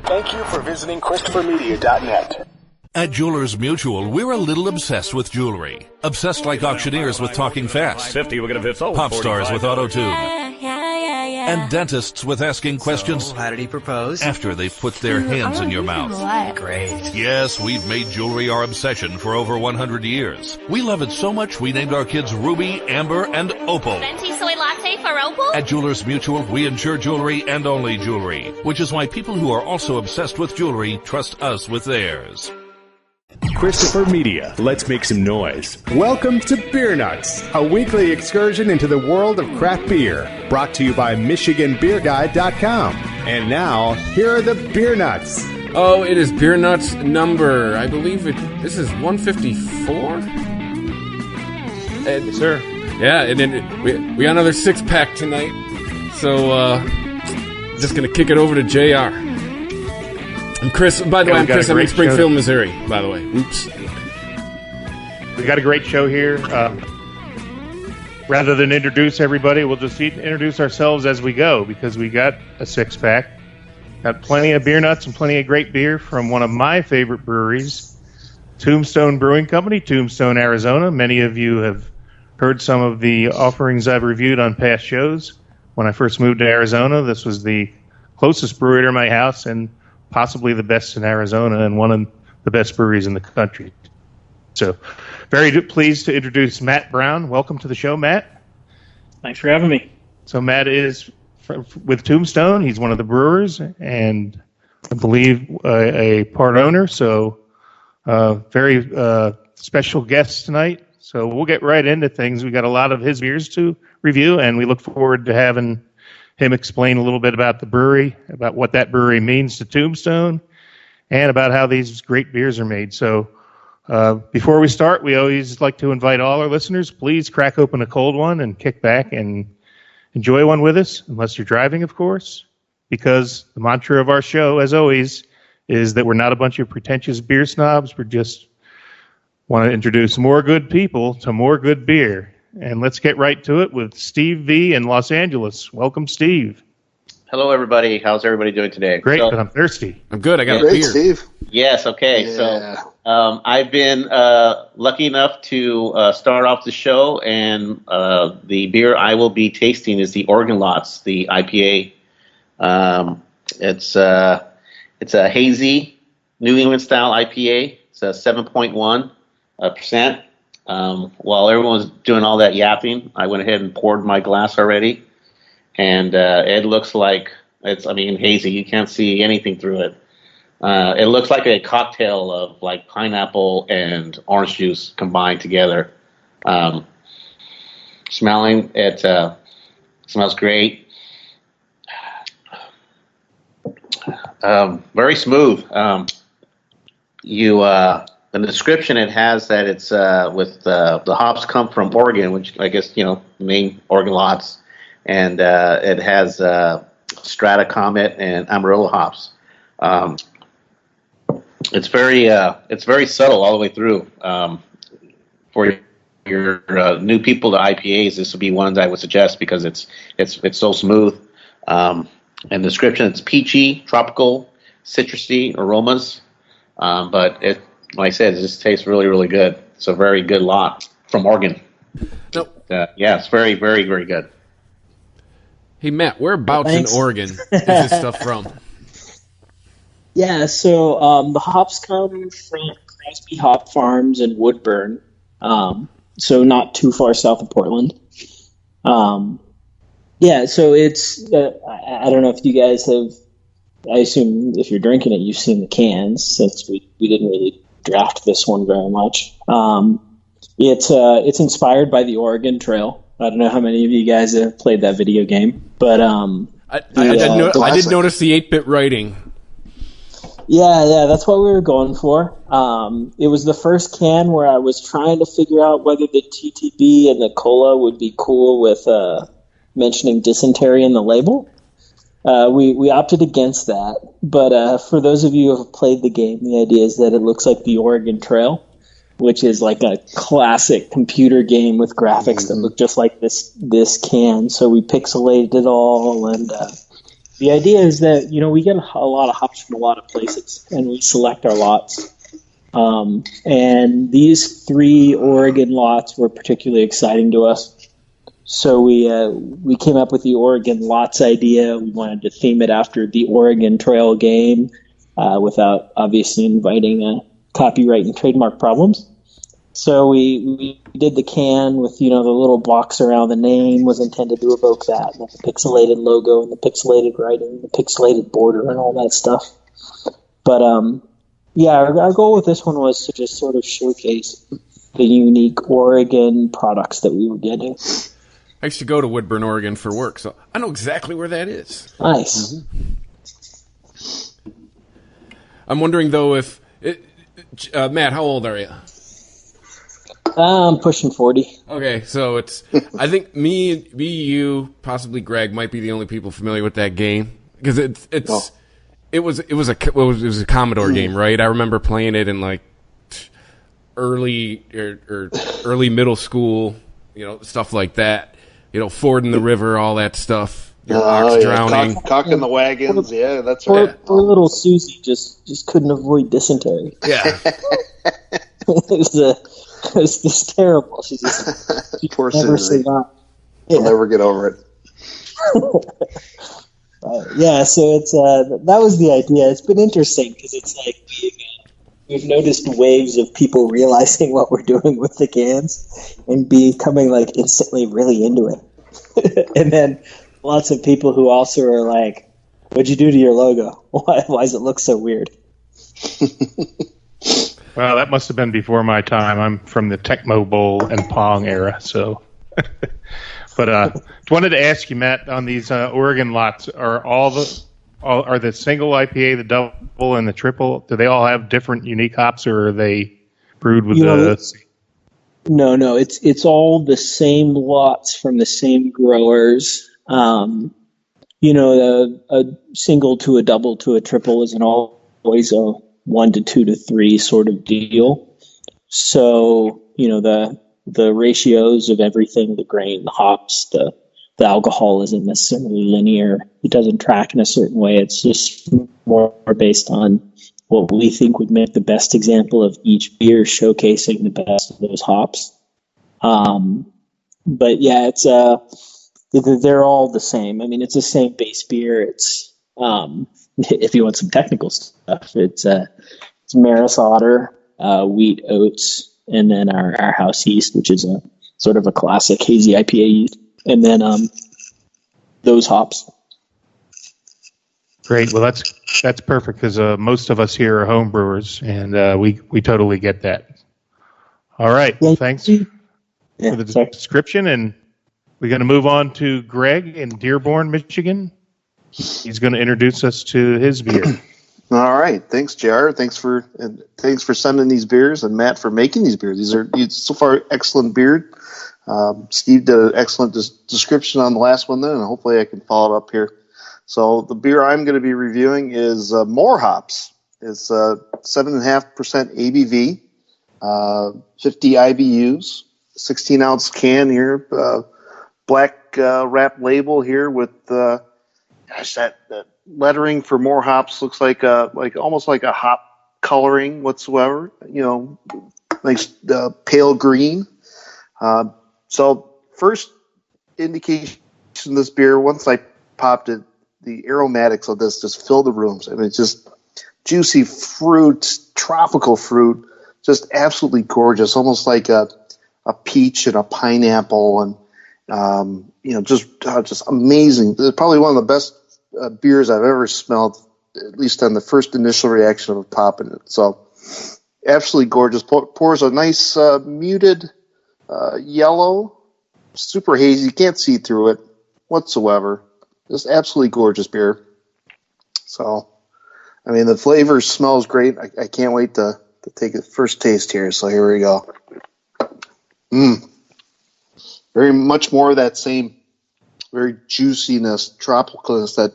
Thank you for visiting ChristopherMedia.net. At Jewelers Mutual, we're a little obsessed with jewelry. Obsessed like auctioneers with talking fast. 50, we're going to sold. Pop stars with auto-tune. Yeah. And dentists with asking questions. So, how did he propose? After they've put their hands in your mouth. Great. Yes, we've made jewelry our obsession for over 100 years. We love it so much we named our kids Ruby, Amber, and Opal. Venti soy latte for Opal? At Jewelers Mutual, we insure jewelry and only jewelry, which is why people who are also obsessed with jewelry trust us with theirs. Christopher Media, let's make some noise. Welcome to Beer Nuts, a weekly excursion into the world of craft beer, brought to you by MichiganBeerGuide.com. And now, here are the Beer Nuts. Oh, it is Beer Nuts number, I believe this is 154? Yes, sir. Yeah, and then we got another 6-pack tonight, so just going to kick it over to JR. I'm Chris. By the way, I'm Chris. I'm in Springfield, Missouri. By the way, oops. We got a great show here. Rather than introduce everybody, we'll just introduce ourselves as we go because we got a 6-pack. Got plenty of beer nuts and plenty of great beer from one of my favorite breweries, Tombstone Brewing Company, Tombstone, Arizona. Many of you have heard some of the offerings I've reviewed on past shows. When I first moved to Arizona, this was the closest brewery to my house and possibly the best in Arizona and one of the best breweries in the country. So very pleased to introduce Matt Brown. Welcome to the show, Matt. Thanks for having me. So Matt is with Tombstone. He's one of the brewers and I believe a part owner. So very special guest tonight. So we'll get right into things. We got a lot of his beers to review and we look forward to having him explain a little bit about the brewery, about what that brewery means to Tombstone, and about how these great beers are made. So before we start, we always like to invite all our listeners, please crack open a cold one and kick back and enjoy one with us, unless you're driving, of course, because the mantra of our show, as always, is that we're not a bunch of pretentious beer snobs. We just want to introduce more good people to more good beer. And let's get right to it with Steve V in Los Angeles. Welcome, Steve. Hello, everybody. How's everybody doing today? Great, but I'm thirsty. I'm good. I got a beer. Steve. Yes, okay. Yeah. So I've been lucky enough to start off the show, and the beer I will be tasting is the Oregon Lots, the IPA. It's a hazy New England-style IPA. It's a 7.1%. While everyone was doing all that yapping, I went ahead and poured my glass already, and it looks like hazy. You can't see anything through it. It looks like a cocktail of like pineapple and orange juice combined together. Smelling, it smells great. Very smooth. In the description, it has that it's with the hops come from Oregon, which I guess, the main Oregon lots, and it has Strata, Comet, and Amarillo hops. It's very subtle all the way through. For your new people to IPAs, this would be one that I would suggest because it's so smooth. In the description, it's peachy, tropical, citrusy aromas, but it. Like I said, it just tastes really, really good. It's a very good lot from Oregon. Nope. Yeah, it's very, very, very good. Hey, Matt, whereabouts in Oregon is this stuff from? Yeah, so the hops come from Crosby Hop Farms in Woodburn, so not too far south of Portland. Yeah, so it's, I don't know if you guys have, I assume if you're drinking it, you've seen the cans, since we didn't really draft this one very much. It's inspired by the Oregon Trail. I don't know how many of you guys have played that video game, but I did notice the 8-bit writing. Yeah, that's what we were going for. It was the first can where I was trying to figure out whether the TTB and the cola would be cool with mentioning dysentery in the label. We opted against that, but for those of you who have played the game, the idea is that it looks like the Oregon Trail, which is like a classic computer game with graphics that look just like this can. So we pixelated it all, and The idea is that, we get a lot of hops from a lot of places, and we select our lots. And these 3 Oregon lots were particularly exciting to us. So we came up with the Oregon lots idea. We wanted to theme it after the Oregon Trail game, without obviously inviting copyright and trademark problems. So we did the can with, the little box around the name was intended to evoke that, and the pixelated logo and the pixelated writing, the pixelated border and all that stuff. But our goal with this one was to just sort of showcase the unique Oregon products that we were getting. I used to go to Woodburn, Oregon for work, so I know exactly where that is. Nice. Mm-hmm. I'm wondering, though, if... Matt, how old are you? I'm pushing 40. Okay, so it's... I think me, you, possibly Greg, might be the only people familiar with that game. Because it was a Commodore game, right? I remember playing it in, like, early middle school, stuff like that. Fording the river, all that stuff. Ox drowning. Cocking the wagons, yeah, that's right. Poor little Susie just couldn't avoid dysentery. Yeah. It was just terrible. She Poor never Susie. survived. She'll never get over it. So it's that was the idea. It's been interesting because it's like we've noticed waves of people realizing what we're doing with the cans and becoming like instantly really into it. And then lots of people who also are like, "What'd you do to your logo? Why does it look so weird?" Well, that must have been before my time. I'm from the Tecmo Bowl and Pong era, so. But wanted to ask you, Matt, on these Oregon lots, are are the single IPA, the double, and the triple? Do they all have different unique hops, or are they brewed with No, it's all the same lots from the same growers. A single to a double to a triple isn't always a 1 to 2 to 3 sort of deal. So, the ratios of everything, the grain, the hops, the alcohol isn't necessarily linear. It doesn't track in a certain way. It's just more based on what we think would make the best example of each beer showcasing the best of those hops. But yeah, it's they're all the same. I mean, it's the same base beer. It's if you want some technical stuff, it's Maris Otter, wheat, oats, and then our house yeast, which is a sort of a classic hazy IPA yeast, and then those hops. Great. Well, that's perfect because most of us here are home brewers, and we totally get that. All right. Well, thanks for the description, and we're going to move on to Greg in Dearborn, Michigan. He's going to introduce us to his beer. All right, thanks, JR. Thanks for sending these beers, and Matt for making these beers. These are so far excellent beer. Steve did an excellent description on the last one, and hopefully I can follow it up here. So the beer I'm going to be reviewing is More Hops. It's 7.5% ABV, 50 IBUs, 16-ounce can here, black wrap label here with that lettering for More Hops looks like almost like a hop coloring whatsoever. Nice pale green. So first indication of this beer, once I popped it, the aromatics of this just fill the rooms. I mean, it's just juicy fruit, tropical fruit, just absolutely gorgeous, almost like a peach and a pineapple, and just amazing. It's probably one of the best beers I've ever smelled, at least on the first initial reaction of popping it. So absolutely gorgeous. Pours a nice muted yellow, super hazy. You can't see through it whatsoever. Just absolutely gorgeous beer. So, I mean, the flavor smells great. I can't wait to take a first taste here. So here we go. Very much more of that same very juiciness, tropicalness that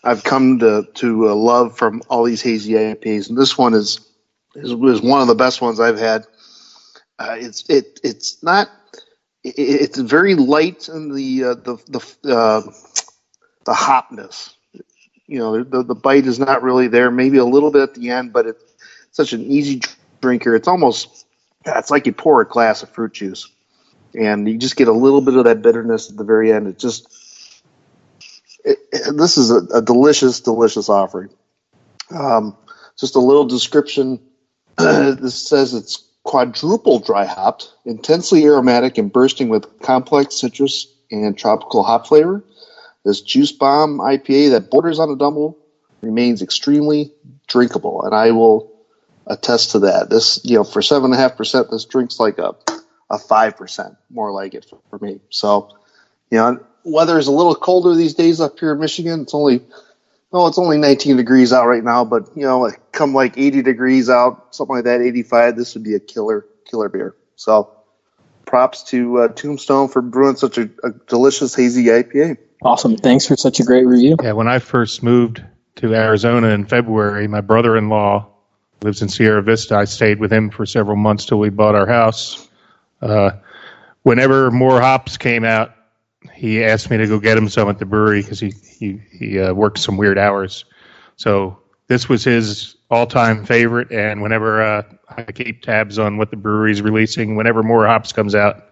I've come to love from all these hazy IPAs, and this one is one of the best ones I've had. It's very light in the hopness. the bite is not really there. Maybe a little bit at the end, but it's such an easy drinker. It's almost, it's like you pour a glass of fruit juice, and you just get a little bit of that bitterness at the very end. This is a delicious, delicious offering. Just a little description. This says it's quadruple dry hopped, intensely aromatic and bursting with complex citrus and tropical hop flavor. This juice bomb IPA that borders on a double remains extremely drinkable, and I will attest to that. This, for 7.5%, this drinks like a 5%, more like it for me. So, weather is a little colder these days up here in Michigan. It's only 19 degrees out right now, but come like 80 degrees out, something like that, 85, this would be a killer beer. So, props to Tombstone for brewing such a delicious hazy IPA. Awesome. Thanks for such a great review. Yeah, when I first moved to Arizona in February, my brother-in-law lives in Sierra Vista. I stayed with him for several months till we bought our house. Whenever more hops came out, he asked me to go get him some at the brewery because he worked some weird hours. So this was his all-time favorite, and whenever I keep tabs on what the brewery's releasing, whenever more hops comes out,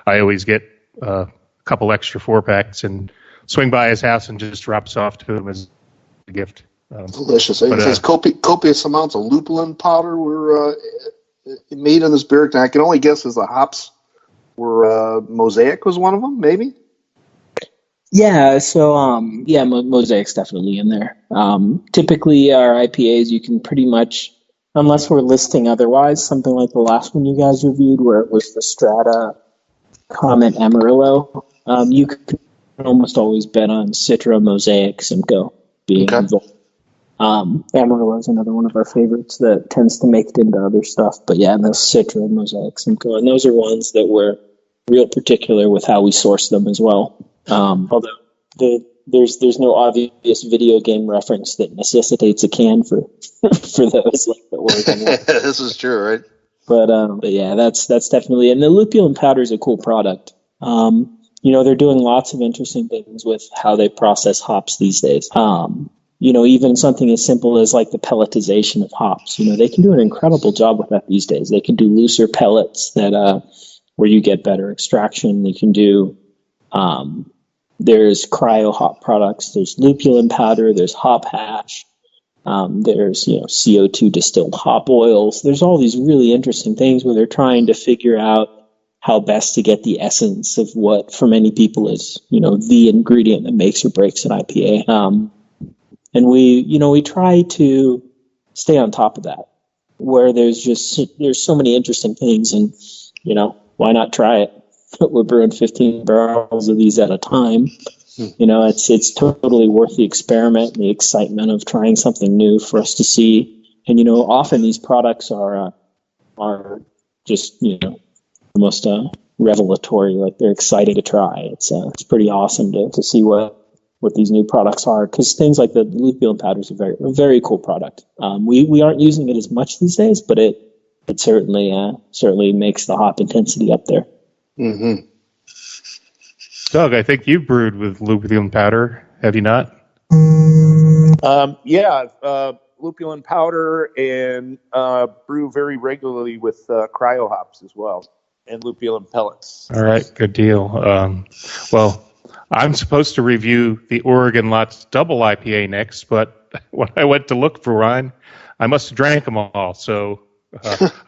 I always get a couple extra 4-packs and swing by his house and just drops off to him as a gift. Delicious. It says copious amounts of lupulin powder were made in this beer. And I can only guess as the hops were Mosaic was one of them, maybe? Yeah, so Mosaic's definitely in there. Typically, our IPAs, you can pretty much, unless we're listing otherwise, something like the last one you guys reviewed where it was the Strata Comet Amarillo, you could almost always bet on Citra, Mosaic, Simcoe being involved. Amarillo is another one of our favorites that tends to make it into other stuff. But yeah, those Citra, Mosaic, Simcoe, and those are ones that we're real particular with how we source them as well. Although there's no obvious video game reference that necessitates a can for those like the Oregon one. This is true, right? But yeah, that's definitely, and the lupulin powder is a cool product. They're doing lots of interesting things with how they process hops these days. Even something as simple as like the pelletization of hops. They can do an incredible job with that these days. They can do looser pellets that where you get better extraction. They can do there's cryo hop products. There's lupulin powder. There's hop hash. There's CO2 distilled hop oils. There's all these really interesting things where they're trying to figure out how best to get the essence of what for many people is the ingredient that makes or breaks an IPA. And we try to stay on top of that, where there's so many interesting things, and why not try it? We're brewing 15 barrels of these at a time. It's totally worth the experiment and the excitement of trying something new for us to see. And often these products are just almost revelatory, like they're exciting to try. It's pretty awesome to see what these new products are, because things like the lupulin powder is a very cool product. We aren't using it as much these days, but it certainly makes the hop intensity up there. Mm-hmm. Doug, I think you've brewed with lupulin powder, have you not? Yeah, lupulin powder, and brew very regularly with cryo hops as well, and lupulin pellets. All right, good deal. Well, I'm supposed to review the Oregon Lots Double IPA next, but when I went to look for wine, I must have drank them all. So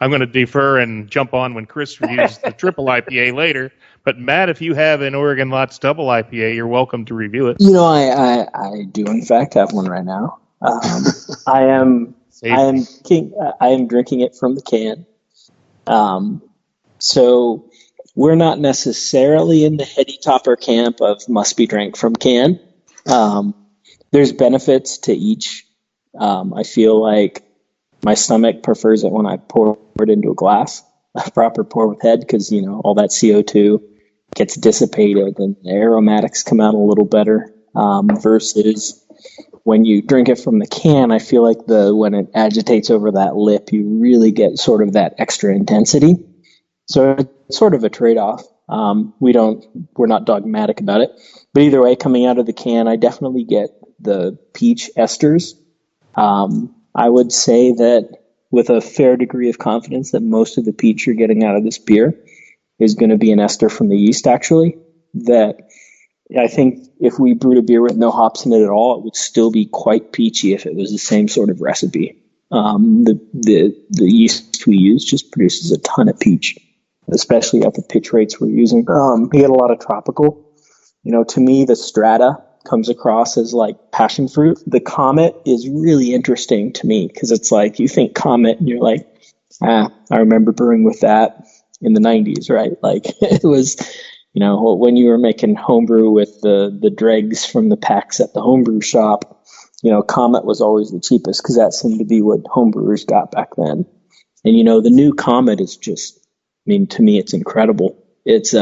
I'm going to defer and jump on when Chris reviews the Triple IPA later. But Matt, if you have an Oregon Lots Double IPA, you're welcome to review it. I do in fact have one right now. I am drinking it from the can. So we're not necessarily in the heady topper camp of must be drank from can. There's benefits to each. I feel like my stomach prefers it when I pour it into a glass, a proper pour with head, because all that CO2 gets dissipated and the aromatics come out a little better. Versus when you drink it from the can, I feel like when it agitates over that lip, you really get sort of that extra intensity. So it's sort of a trade-off. We're not dogmatic about it, but either way, coming out of the can, I definitely get the peach esters. I would say that with a fair degree of confidence that most of the peach you're getting out of this beer is going to be an ester from the yeast, actually. That I think if we brewed a beer with no hops in it at all, it would still be quite peachy if it was the same sort of recipe. The yeast we use just produces a ton of peach, especially at the pitch rates we're using. You get a lot of tropical. To me, the Strata comes across as like passion fruit. The Comet is really interesting to me because it's like you think Comet and you're like, I remember brewing with that in the 90s, right? Like it was, when you were making homebrew with the dregs from the packs at the homebrew shop, Comet was always the cheapest because that seemed to be what homebrewers got back then. And, the new Comet is just, to me, it's incredible. It's,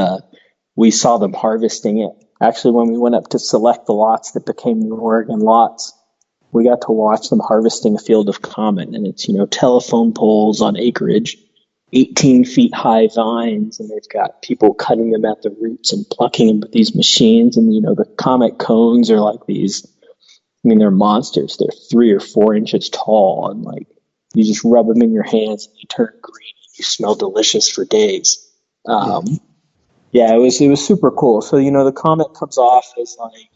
we saw them harvesting it. Actually, when we went up to select the lots that became the Oregon lots, we got to watch them harvesting a field of Comet. And it's, telephone poles on acreage, 18 feet high vines, and they've got people cutting them at the roots and plucking them with these machines. And, the Comet cones are like these, they're monsters. They're 3 or 4 inches tall. And like, you just rub them in your hands and they turn green. You smell delicious for days. Yeah, it was super cool. So, the Comet comes off as like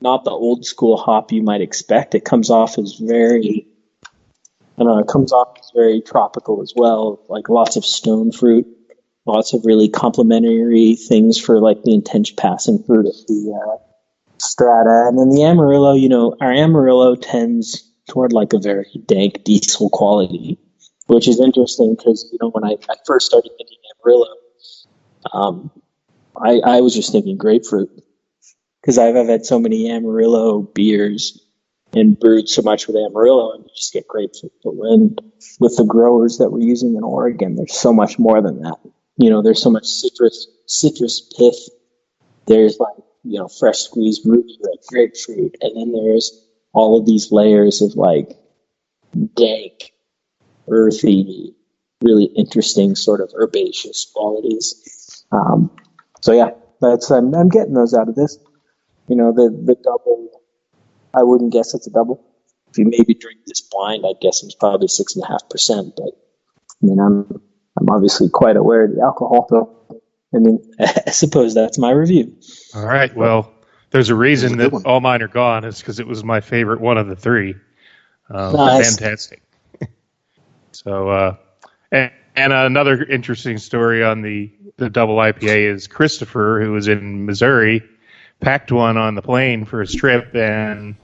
not the old school hop you might expect. It comes off as very, it comes off as very tropical as well. Like lots of stone fruit, lots of really complementary things for like the intense passing fruit of the Strata. And then the Amarillo, our Amarillo tends toward like a very dank diesel quality, which is interesting because, when I first started making Amarillo, I was just thinking grapefruit because I've had so many Amarillo beers and brewed so much with Amarillo and you just get grapefruit. But with the growers that we're using in Oregon, there's so much more than that. There's so much citrus pith. There's like, fresh squeezed ruby red grapefruit. And then there's all of these layers of like dank, earthy, really interesting sort of herbaceous qualities. So yeah, I'm getting those out of this. The double, I wouldn't guess it's a double. If you maybe drink this blind, I'd guess it's probably 6.5%. But I'm obviously quite aware of the alcohol, so I suppose that's my review. All right. Well, there's a reason that all mine are gone. It's because it was my favorite one of the 3. Nice. Fantastic. So, and another interesting story on the double IPA is Christopher, who was in Missouri, packed one on the plane for his trip, and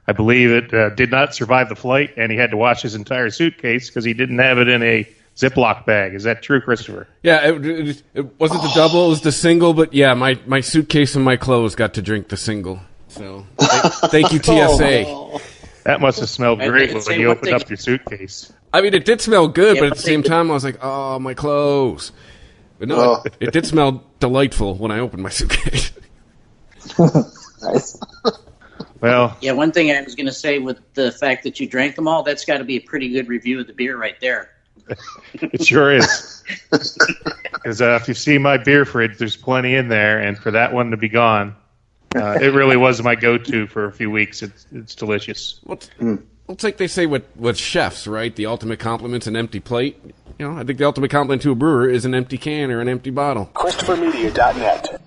I believe it did not survive the flight, and he had to wash his entire suitcase because he didn't have it in a Ziploc bag. Is that true, Christopher? Yeah, it wasn't the double, it was the single, but yeah, my suitcase and my clothes got to drink the single. So, thank you, TSA. That must have smelled great when you opened up your suitcase. It did smell good, but at the same time, I was like, oh, my clothes. But no, it did smell delightful when I opened my suitcase. Nice. Well, yeah, one thing I was going to say with the fact that you drank them all, that's got to be a pretty good review of the beer right there. It sure is. Because if you see my beer fridge, there's plenty in there, and for that one to be gone, it really was my go-to for a few weeks. It's delicious. It's like they say with chefs, right? The ultimate compliment's an empty plate. I think the ultimate compliment to a brewer is an empty can or an empty bottle. ChristopherMedia.net.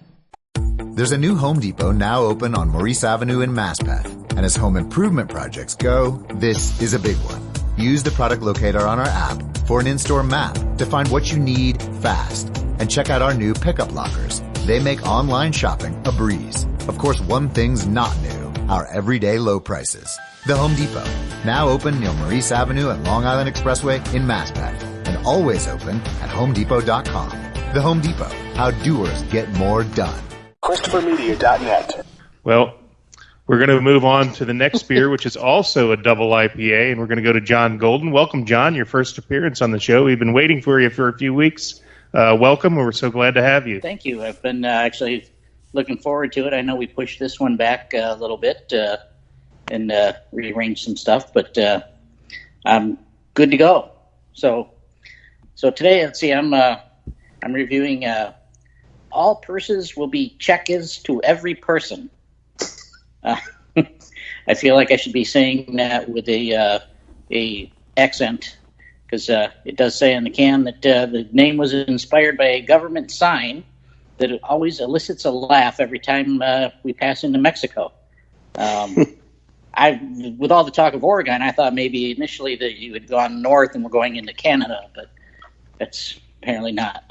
There's a new Home Depot now open on Maurice Avenue in Maspath. And as home improvement projects go, this is a big one. Use the product locator on our app for an in-store map to find what you need fast. And check out our new pickup lockers. They make online shopping a breeze. Of course, one thing's not new, our everyday low prices. The Home Depot, now open near Maurice Avenue and Long Island Expressway in Maspath, and always open at HomeDepot.com. The Home Depot, how doers get more done. ChristopherMedia.net. Well, we're going to move on to the next beer, which is also a double IPA, and we're going to go to John Golden. Welcome, John, your first appearance on the show. We've been waiting for you for a few weeks. Welcome, and we're so glad to have you. Thank you. I've been actually looking forward to it. I know we pushed this one back a little bit and rearranged some stuff, but I'm good to go. So today, let's see, I'm reviewing all purses will be checkers to every person. I feel like I should be saying that with a accent, because it does say on the can that the name was inspired by a government sign that it always elicits a laugh every time we pass into Mexico. With all the talk of Oregon, I thought maybe initially that you had gone north and were going into Canada, but that's apparently not.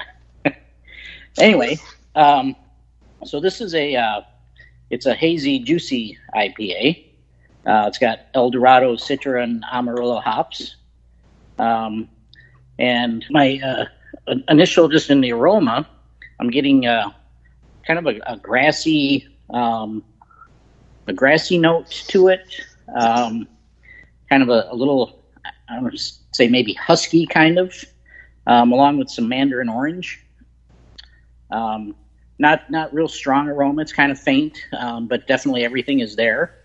Anyway, so this is it's a hazy, juicy IPA. It's got El Dorado, Citra, and Amarillo hops. And my initial, just in the aroma, I'm getting kind of a grassy note to it. Kind of a little, I don't know, say maybe husky kind of, along with some mandarin orange. Not real strong aroma. It's kind of faint, but definitely everything is there.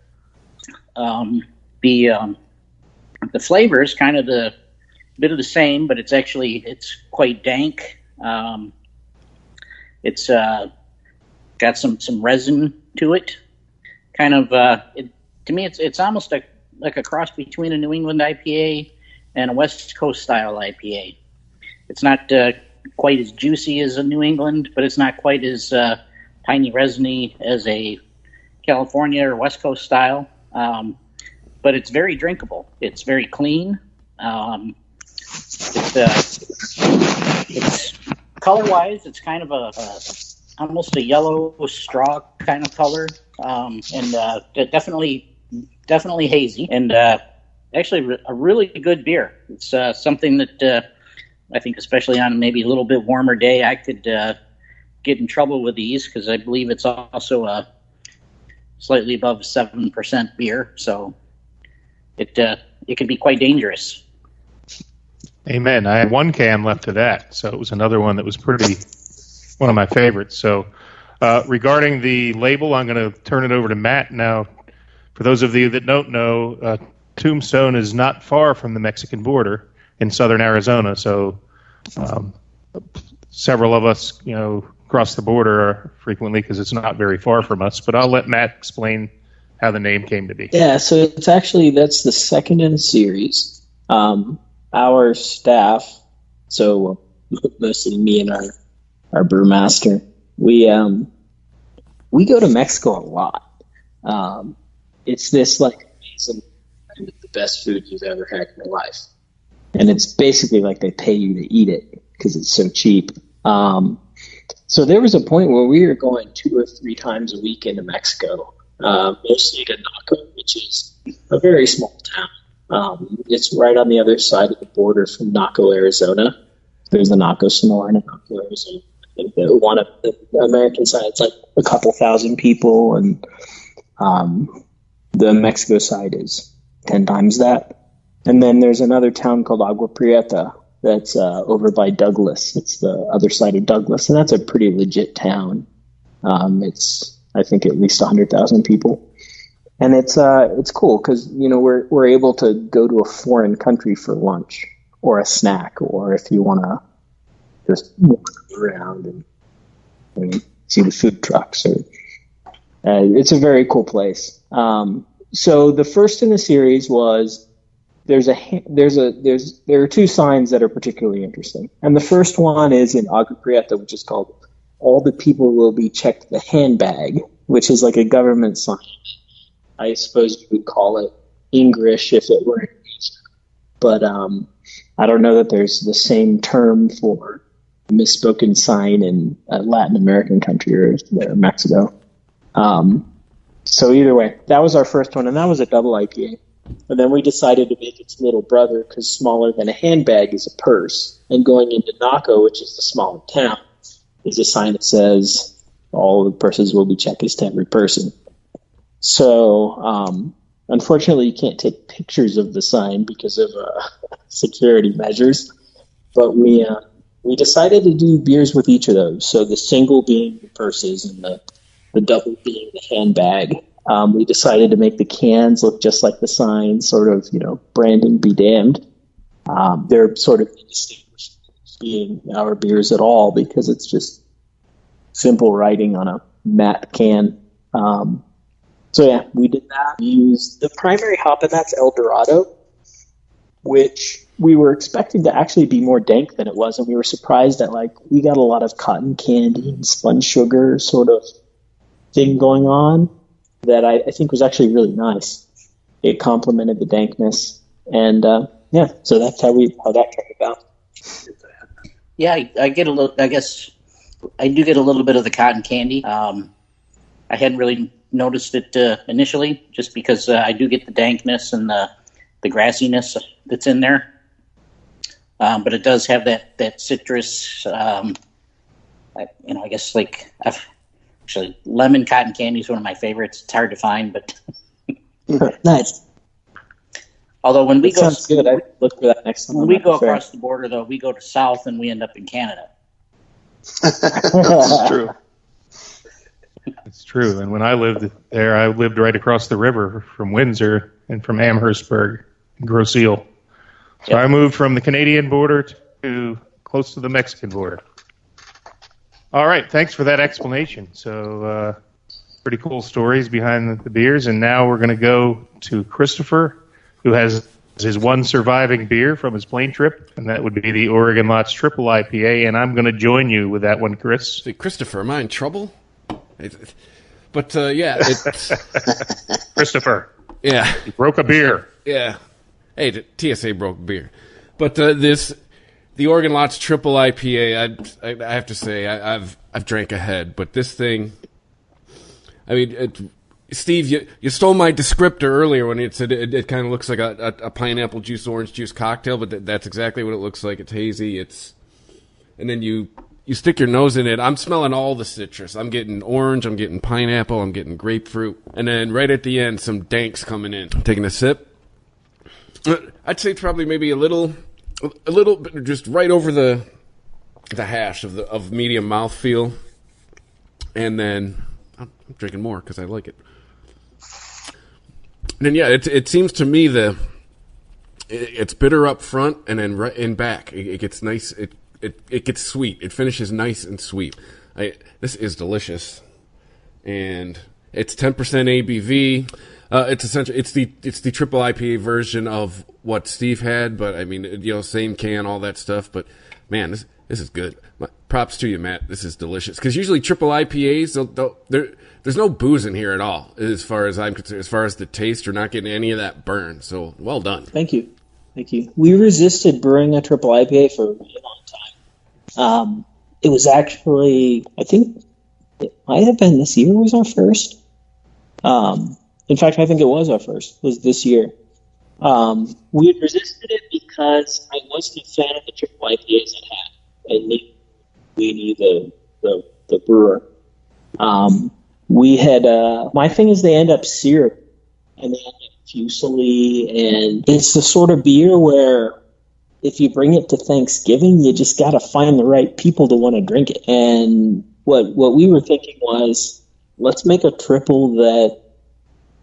The flavor is kind of the bit of the same, but it's quite dank. It's got some resin to it. Kind of to me, it's almost like a cross between a New England IPA and a West Coast style IPA. It's not quite as juicy as a New England, but it's not quite as piney resiny as a California or West Coast style. But it's very drinkable. It's very clean. It's color-wise, it's kind of almost a yellow straw kind of color, and definitely hazy, and actually a really good beer. It's something that I think, especially on maybe a little bit warmer day, I could get in trouble with these, because I believe it's also a slightly above 7% beer, so it can be quite dangerous. Amen. I had one can left of that, so it was another one that was one of my favorites. So regarding the label, I'm going to turn it over to Matt. Now, for those of you that don't know, Tombstone is not far from the Mexican border in southern Arizona, so several of us, cross the border frequently because it's not very far from us. But I'll let Matt explain how the name came to be. Yeah, so it's that's the second in a series. Our staff, so mostly me and our brewmaster, we go to Mexico a lot. It's this amazing, the best food you've ever had in your life, and it's basically like they pay you to eat it because it's so cheap. So there was a point where we were going 2 or 3 times a week into Mexico, mostly to Naco, which is a very small town. It's right on the other side of the border from Naco, Arizona. There's the Naco Sonora and Naco, Arizona. I think that one of the American side, it's like a couple thousand people, and the Mexico side is 10 times that. And then there's another town called Agua Prieta that's over by Douglas. It's the other side of Douglas, and that's a pretty legit town. It's, I think, at least 100,000 people. And it's cool because we're able to go to a foreign country for lunch or a snack, or if you want to just walk around and see the food trucks. It's a very cool place. So the first in the series was there are 2 signs that are particularly interesting, and the first one is in Agua Prieta, which is called "All the people will be checked the handbag," which is like a government sign. I suppose you would call it English if it were English. But I don't know that there's the same term for a misspoken sign in a Latin American country or Mexico. So either way, that was our first one, and that was a double IPA. And then we decided to make its little brother, because smaller than a handbag is a purse. And going into Naco, which is the smaller town, is a sign that says all the purses will be checked as to every person. So, unfortunately, you can't take pictures of the sign because of security measures. But we decided to do beers with each of those. So the single being the purses and the double being the handbag. We decided to make the cans look just like the sign, sort of, branding be damned. They're sort of indistinguished being our beers at all because it's just simple writing on a matte can. So yeah, we did that. We used the primary hop, and that's El Dorado, which we were expecting to actually be more dank than it was, and we were surprised that we got a lot of cotton candy and spun sugar sort of thing going on that I think was actually really nice. It complemented the dankness, and so that's how that came about. Yeah, I get a little. I guess I do get a little bit of the cotton candy. I hadn't really noticed it initially, just because I do get the dankness and the grassiness that's in there. But it does have that citrus. I guess actually lemon cotton candy is one of my favorites. It's hard to find, but nice. Although when we go, sounds good. I look for that next time. When we go across the border, though, we go to south and we end up in Canada. That's true. It's true. And when I lived there, I lived right across the river from Windsor and from Amherstburg, Grosse Ile. So I moved from the Canadian border to close to the Mexican border. All right. Thanks for that explanation. So pretty cool stories behind the beers. And now we're going to go to Christopher, who has his one surviving beer from his plane trip, and that would be the Oregon Lots Triple IPA. And I'm going to join you with that one, Chris. Hey, Christopher, am I in trouble? But it's Christopher. Yeah, he broke a beer. Yeah, hey, TSA broke a beer. But the Oregon Lots Triple IPA, I have to say, I've drank ahead, but this thing, I mean, Steve, you stole my descriptor earlier when it said it kind of looks like a pineapple juice, orange juice cocktail, but that's exactly what it looks like. It's hazy. And then you stick your nose in it. I'm smelling all the citrus. I'm getting orange. I'm getting pineapple. I'm getting grapefruit. And then right at the end, some danks coming in. Taking a sip. I'd say it's probably maybe a little bit just right over the hash of medium mouthfeel. And then I'm drinking more because I like it. And then it seems to me it's bitter up front and then right in back it gets nice. It gets sweet. It finishes nice and sweet. This is delicious, and it's 10% ABV. It's essentially it's the triple IPA version of what Steve had, but I mean same can, all that stuff. But man, this is good. Props to you, Matt. This is delicious because usually triple IPAs there's no booze in here at all as far as I'm concerned. As far as the taste, you're not getting any of that burn. So well done. Thank you. We resisted brewing a triple IPA for a really long time. It was actually, I think it might have been this year was our first. In fact, I think it was our first, was this year. We had resisted it because I wasn't a fan of the triple IPAs it had. And we the brewer. We had, my thing is they end up syrup and they end up fusily, and it's the sort of beer where if you bring it to Thanksgiving, you just got to find the right people to want to drink it. And what we were thinking was, let's make a triple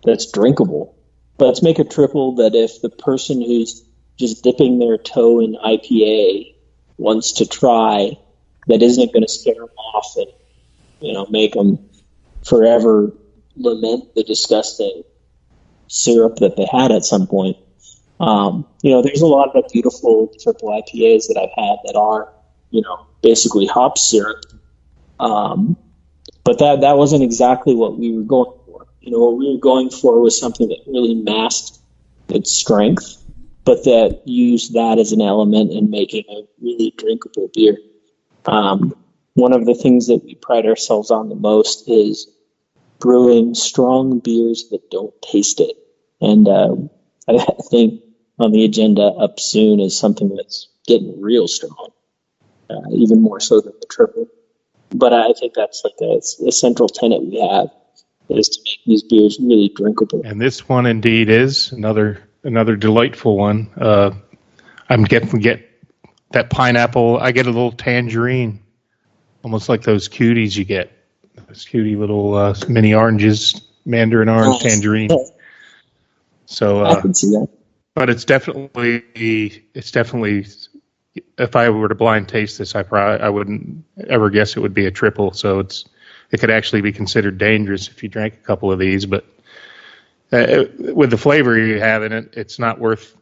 that's drinkable. Let's make a triple that if the person who's just dipping their toe in IPA wants to try, that isn't going to scare them off and make them forever lament the disgusting syrup that they had at some point. There's a lot of beautiful triple IPAs that I've had that are, basically hop syrup. But that wasn't exactly what we were going for. What we were going for was something that really masked its strength, but that used that as an element in making a really drinkable beer. One of the things that we pride ourselves on the most is brewing strong beers that don't taste it. And I think on the agenda up soon is something that's getting real strong, even more so than the triple. But I think that's like a central tenet we have, is to make these beers really drinkable. And this one indeed is another delightful one. I'm getting that pineapple. I get a little tangerine, almost like those cuties you get. Those cutie little mini oranges, mandarin orange, tangerine. So I can see that. But it's definitely. If I were to blind taste this, I wouldn't ever guess it would be a triple. So it could actually be considered dangerous if you drank a couple of these. But with the flavor you have in it, it's not worth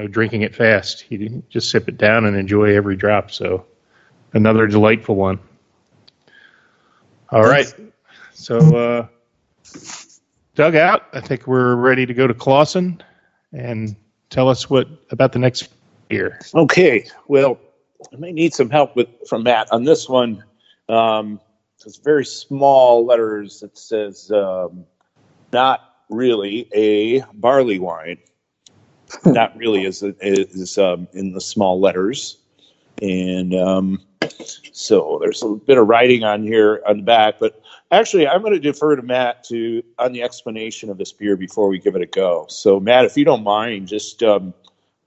drinking it fast. You just sip it down and enjoy every drop. So another delightful one. All right, so Doug out. I think we're ready to go to Clausen and tell us about the next beer. Okay, well, I may need some help from Matt on this one. It's very small letters. It says not really a barley wine. Not really is in the small letters, and so there's a bit of writing on here on the back. But actually, I'm going to defer to Matt on the explanation of this beer before we give it a go. So, Matt, if you don't mind, just fill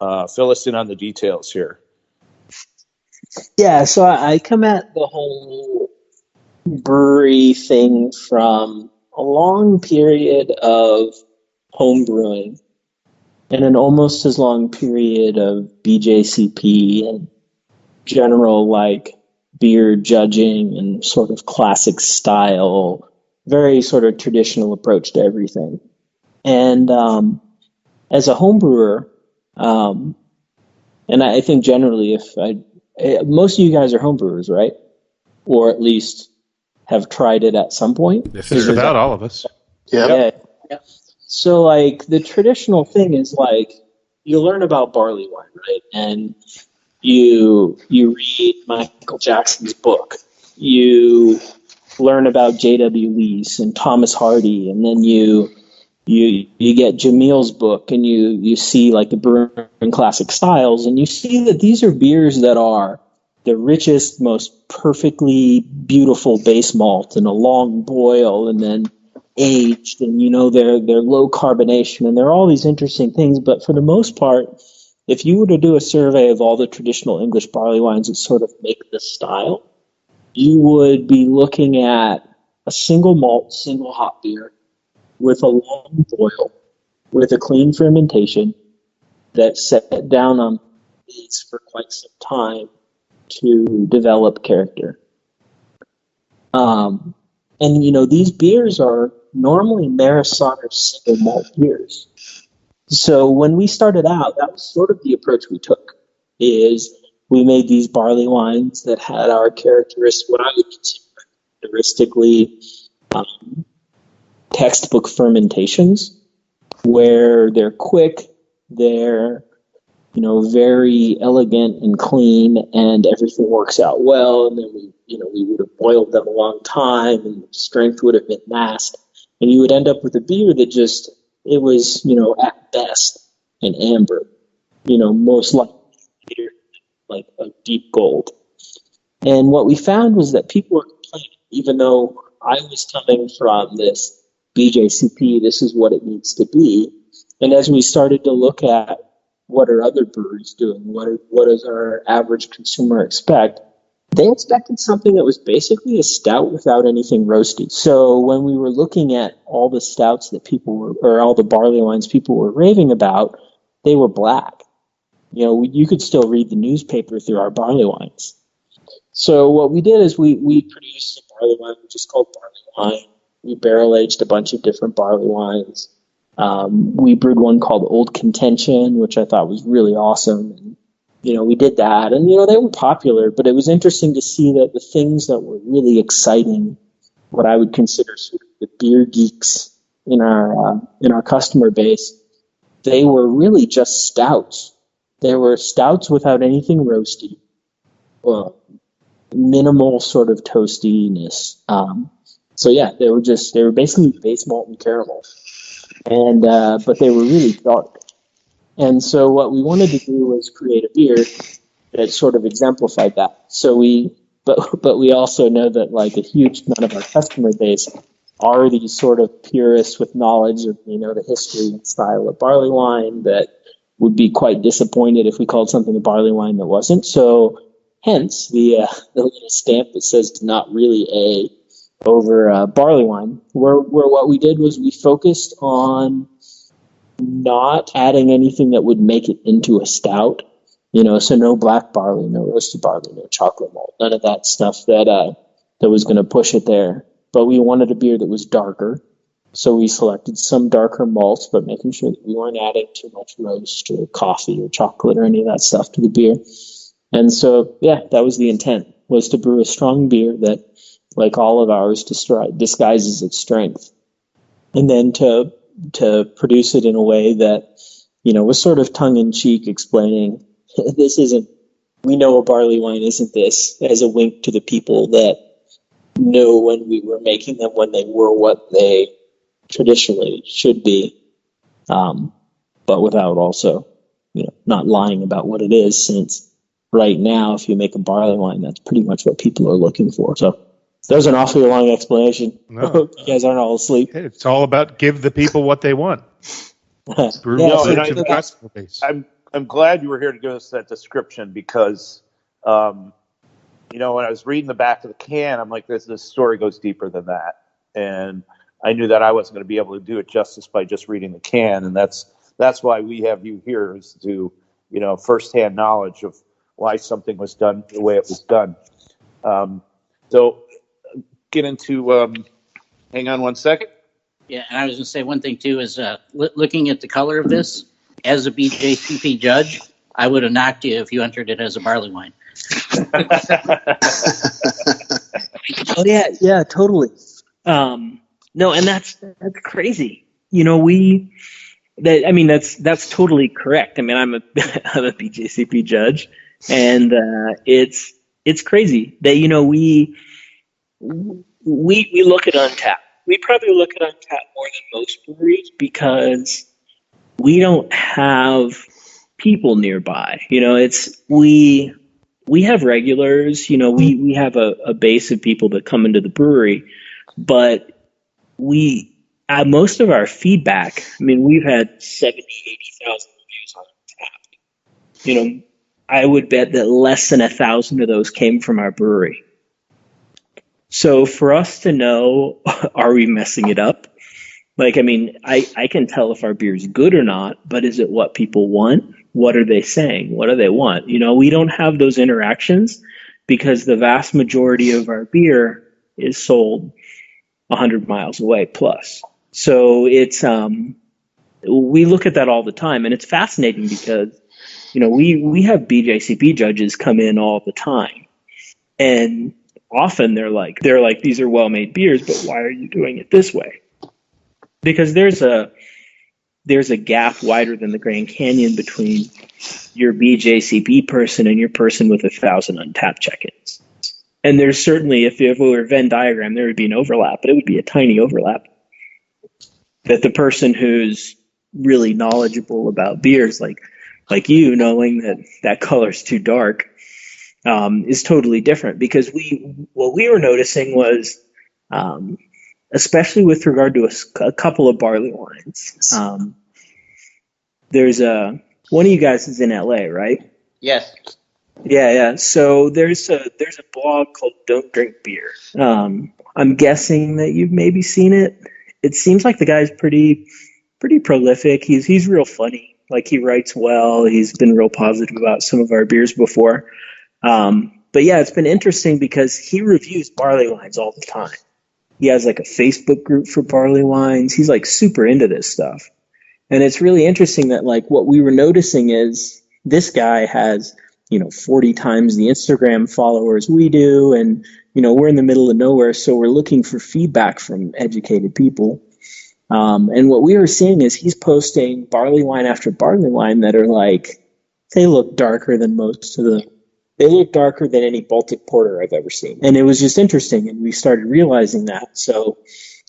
us in on the details here. Yeah, so I come at the whole brewery thing from a long period of home brewing and an almost as long period of BJCP and general beer judging and sort of classic style, very sort of traditional approach to everything. And as a home brewer, and I think generally most of you guys are homebrewers, right? Or at least have tried it at some point. Yes, there's about all of us. Yeah. So the traditional thing is you learn about barley wine, right? And you read Michael Jackson's book. You learn about J.W. Lees and Thomas Hardy, and then you get Jamil's book, and you see the brewing classic styles, and you see that these are beers that are the richest, most perfectly beautiful base malt in a long boil, and then aged, and they're low carbonation, and they're all these interesting things. But for the most part, if you were to do a survey of all the traditional English barley wines that sort of make this style, you would be looking at a single malt, single hop beer with a long boil, with a clean fermentation that's set down on base for quite some time to develop character. And these beers are normally Maris Sauter single malt beers. So when we started out, that was sort of the approach we took, is we made these barley wines that had our what I would consider characteristically textbook fermentations, where they're quick, they're very elegant and clean, and everything works out well. And then we would have boiled them a long time, and the strength would have been masked, and you would end up with a beer that it was at best an amber, most likely like a deep gold. And what we found was that people were complaining, even though I was coming from this BJCP, this is what it needs to be. And as we started to look at what are other breweries doing, what does our average consumer expect, they expected something that was basically a stout without anything roasty. So when we were looking at all the stouts that all the barley wines people were raving about, they were black. You could still read the newspaper through our barley wines. So what we did is we produced a barley wine, which is called barley wine. We barrel aged a bunch of different barley wines. We brewed one called Old Contention, which I thought was really awesome. And, we did that, and, they were popular, but it was interesting to see that the things that were really exciting, what I would consider sort of the beer geeks in our customer base, they were really just stouts. They were stouts without anything roasty, minimal sort of toastiness. So yeah, they were basically base malt and caramel, and but they were really dark. And so what we wanted to do was create a beer that sort of exemplified that. So but we also know that a huge amount of our customer base are these sort of purists with knowledge of the history and style of barley wine that would be quite disappointed if we called something a barley wine that wasn't. So hence the little stamp that says not really a over barley wine, where what we did was we focused on not adding anything that would make it into a stout, so no black barley, no roasted barley, no chocolate malt, none of that stuff that was going to push it there. But we wanted a beer that was darker, So we selected some darker malts, but making sure that we weren't adding too much roast or coffee or chocolate or any of that stuff to the beer. And so, yeah, that was the intent, was to brew a strong beer that, like all of ours, disguises its strength. And then to produce it in a way that, was sort of tongue-in-cheek, explaining, we know a barley wine isn't this, as a wink to the people that know when we were making them, when they were what they traditionally should be, but without also, not lying about what it is, since right now, if you make a barley wine, that's pretty much what people are looking for. So there's an awfully long explanation. No. I hope you guys aren't all asleep. It's all about give the people what they want. Brew to the customer base. I'm glad you were here to give us that description, because, when I was reading the back of the can, I'm like, this story goes deeper than that. And I knew that I wasn't going to be able to do it justice by just reading the can. And that's why we have you here, is to, firsthand knowledge of why something was done the way it was done. So get into, hang on one second. Yeah, and I was going to say one thing, too, is looking at the color of this, as a BJCP judge, I would have knocked you if you entered it as a barley wine. Oh, yeah, totally. No, and that's crazy. That's totally correct. I mean, I'm a BJCP judge, and it's crazy that we look at Untappd. We probably look at Untappd more than most breweries, because we don't have people nearby. We have regulars. We have a base of people that come into the brewery, but most of our feedback, we've had 70, 80,000 reviews on Untappd. I would bet that less than 1,000 of those came from our brewery. So for us to know, are we messing it up? I can tell if our beer is good or not, but is it what people want? What are they saying? What do they want? We don't have those interactions, because the vast majority of our beer is sold 100 miles away plus. So it's, we look at that all the time, and it's fascinating because, we have BJCP judges come in all the time, and often they're like, these are well-made beers, but why are you doing it this way? Because there's a gap wider than the Grand Canyon between your BJCP person and your person with 1,000 Untappd check-ins. And there's certainly, if it were a Venn diagram, there would be an overlap, but it would be a tiny overlap. That the person who's really knowledgeable about beers, like knowing that color's too dark, is totally different. Because what we were noticing was, especially with regard to a couple of barley wines, there's one of you guys is in LA, right? Yes. Yeah. So there's a blog called Don't Drink Beer. I'm guessing that you've maybe seen it. It seems like the guy's pretty prolific. He's real funny. He writes well. He's been real positive about some of our beers before. But yeah, it's been interesting because he reviews barley wines all the time. He has a Facebook group for barley wines. He's super into this stuff. And it's really interesting that what we were noticing is this guy has, 40 times the Instagram followers we do. And, we're in the middle of nowhere. So we're looking for feedback from educated people. And what we were seeing is he's posting barley wine after barley wine that are they look darker than they look darker than any Baltic porter I've ever seen. And it was just interesting. And we started realizing that. So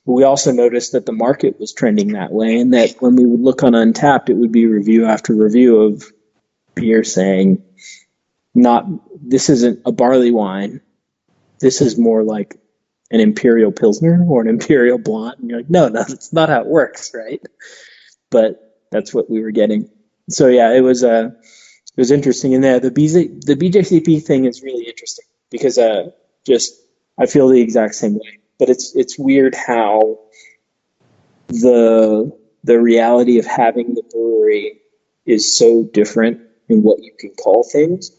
we also noticed that the market was trending that way, and that when we would look on Untappd, it would be review after review of beer saying, this isn't a barley wine. This is more like an Imperial Pilsner or an Imperial Blonde. And you're like, no, that's not how it works, right? But that's what we were getting. So yeah, it was interesting. And the BJCP thing is really interesting because I feel the exact same way. But it's weird how the reality of having the brewery is so different in what you can call things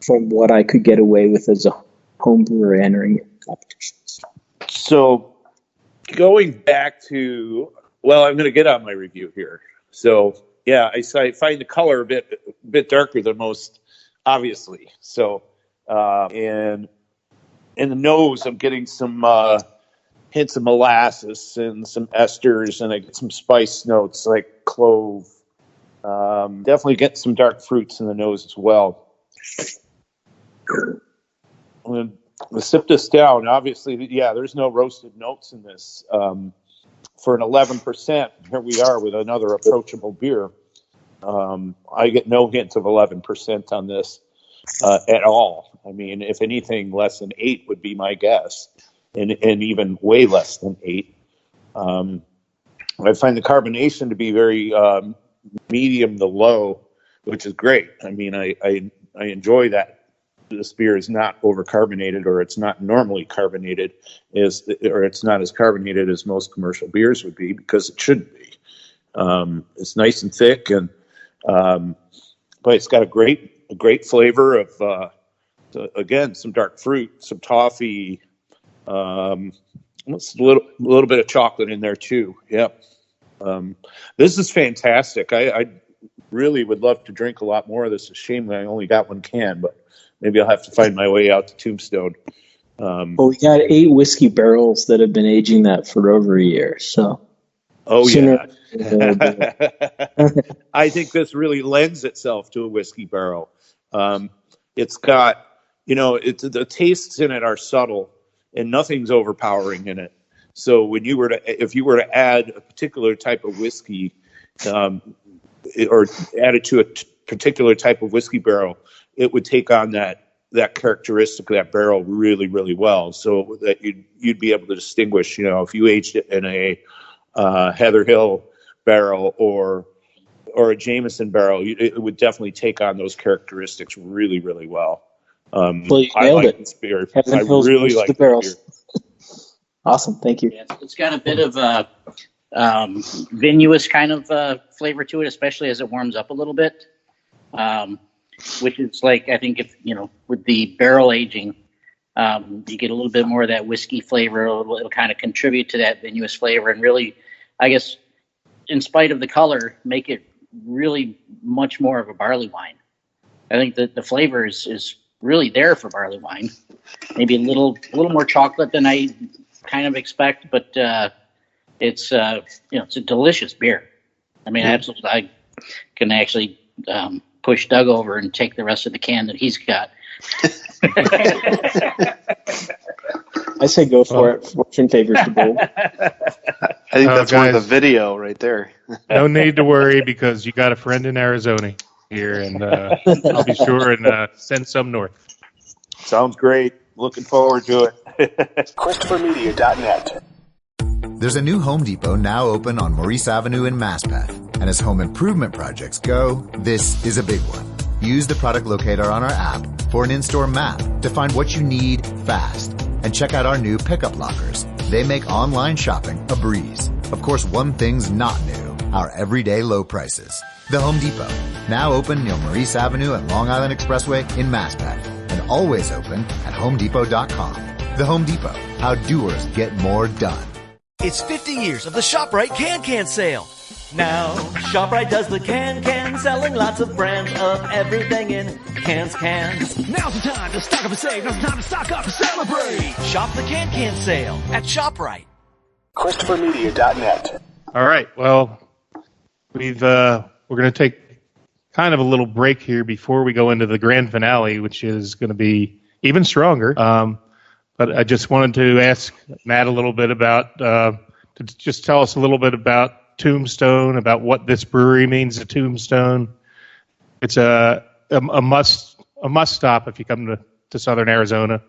from what I could get away with as a home brewer entering competitions. So going back to, well, I'm going to get on my review here. So yeah, I find the color a bit darker than most, obviously. So and in the nose, I'm getting some hints of molasses and some esters, and I get some spice notes like clove. Definitely get some dark fruits in the nose as well. I'm going to sip this down. Obviously, yeah, there's no roasted notes in this. For an 11%, here we are with another approachable beer. I get no hint of 11% on this at all. I mean, if anything, less than 8 would be my guess, and even way less than 8. I find the carbonation to be very medium to low, which is great. I mean, I enjoy that. This beer is not overcarbonated, or it's not normally carbonated, or it's not as carbonated as most commercial beers would be, because it shouldn't be. It's nice and thick, and but it's got a great flavor of again, some dark fruit, some toffee, a little bit of chocolate in there too. Yep. This is fantastic. I really would love to drink a lot more of this. It's a shame that I only got one can, but maybe I'll have to find my way out to Tombstone. Well, we got 8 whiskey barrels that have been aging that for over a year. So, yeah. I think this really lends itself to a whiskey barrel. It's got, the tastes in it are subtle, and nothing's overpowering in it. So if you were to add a particular type of whiskey, or add it to a particular type of whiskey barrel, it would take on that characteristic of that barrel really, really well. So that you'd be able to distinguish, if you aged it in a Heather Hill barrel or a Jameson barrel, it would definitely take on those characteristics really, really well. Well, you nailed it. This beer. Heaven I Hill's really like the barrels. Awesome, thank you. Yeah, it's got a bit of vinous kind of flavor to it, especially as it warms up a little bit. Which is like, I think if, with the barrel aging, you get a little bit more of that whiskey flavor. It'll kind of contribute to that vinous flavor, and really, I guess, in spite of the color, make it really much more of a barley wine. I think that the flavor is really there for barley wine. Maybe a little more chocolate than I kind of expect, but it's it's a delicious beer. I mean, absolutely, I can actually push Doug over and take the rest of the can that he's got. I say go for it. Fortune favors the bold. I think that's worth the video right there. No need to worry, because you got a friend in Arizona here, and I'll be sure and send some north. Sounds great. Looking forward to it. ChristopherMedia.net. There's a new Home Depot now open on Maurice Avenue in Maspeth. And as home improvement projects go, this is a big one. Use the product locator on our app for an in-store map to find what you need fast. And check out our new pickup lockers. They make online shopping a breeze. Of course, one thing's not new: our everyday low prices. The Home Depot, now open near Maurice Avenue and Long Island Expressway in Maspeth, and always open at HomeDepot.com. The Home Depot, how doers get more done. It's 50 years of the ShopRite Can sale. Now, ShopRite does the can, selling lots of brands of everything in cans. Now's the time to stock up and save. Now's the time to stock up and celebrate. Shop the can sale at ShopRite. ChristopherMedia.net. All right. Well, we're going to take kind of a little break here before we go into the grand finale, which is going to be even stronger. But I just wanted to ask Matt a little bit about, to just tell us a little bit about Tombstone, about what this brewery means to Tombstone. It's a must stop if you come to Southern Arizona.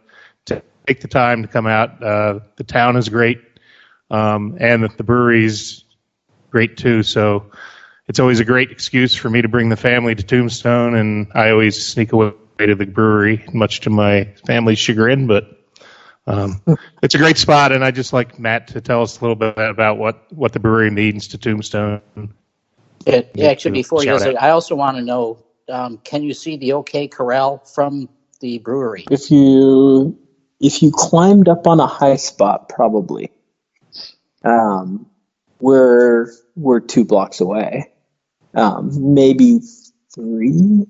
To take the time to come out. The town is great, and the brewery's great too. So it's always a great excuse for me to bring the family to Tombstone, and I always sneak away to the brewery, much to my family's chagrin, but it's a great spot, and I'd just like Matt to tell us a little bit about what the brewery means to Tombstone. Actually, before you say, I also want to know, can you see the OK Corral from the brewery? If you climbed up on a high spot, probably. We're 2 blocks away, maybe 3.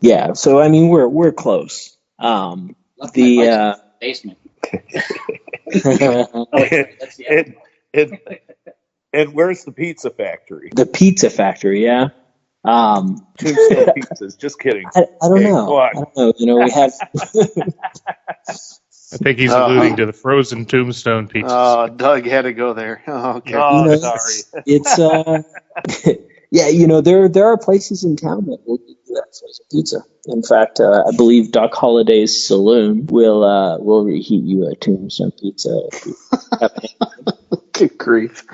Yeah, so I mean we're close. The basement. And where's the pizza factory? The pizza factory, yeah. Tombstone pizzas. Just kidding. I don't know. I don't know. You know, we have. I think he's alluding to the frozen Tombstone pizzas. Oh, Doug had to go there. Oh, okay. Sorry. It's yeah, you know, there are places in town that will give you that frozen pizza. In fact, I believe Doc Holliday's Saloon will reheat you a Tombstone pizza. If you have Good grief.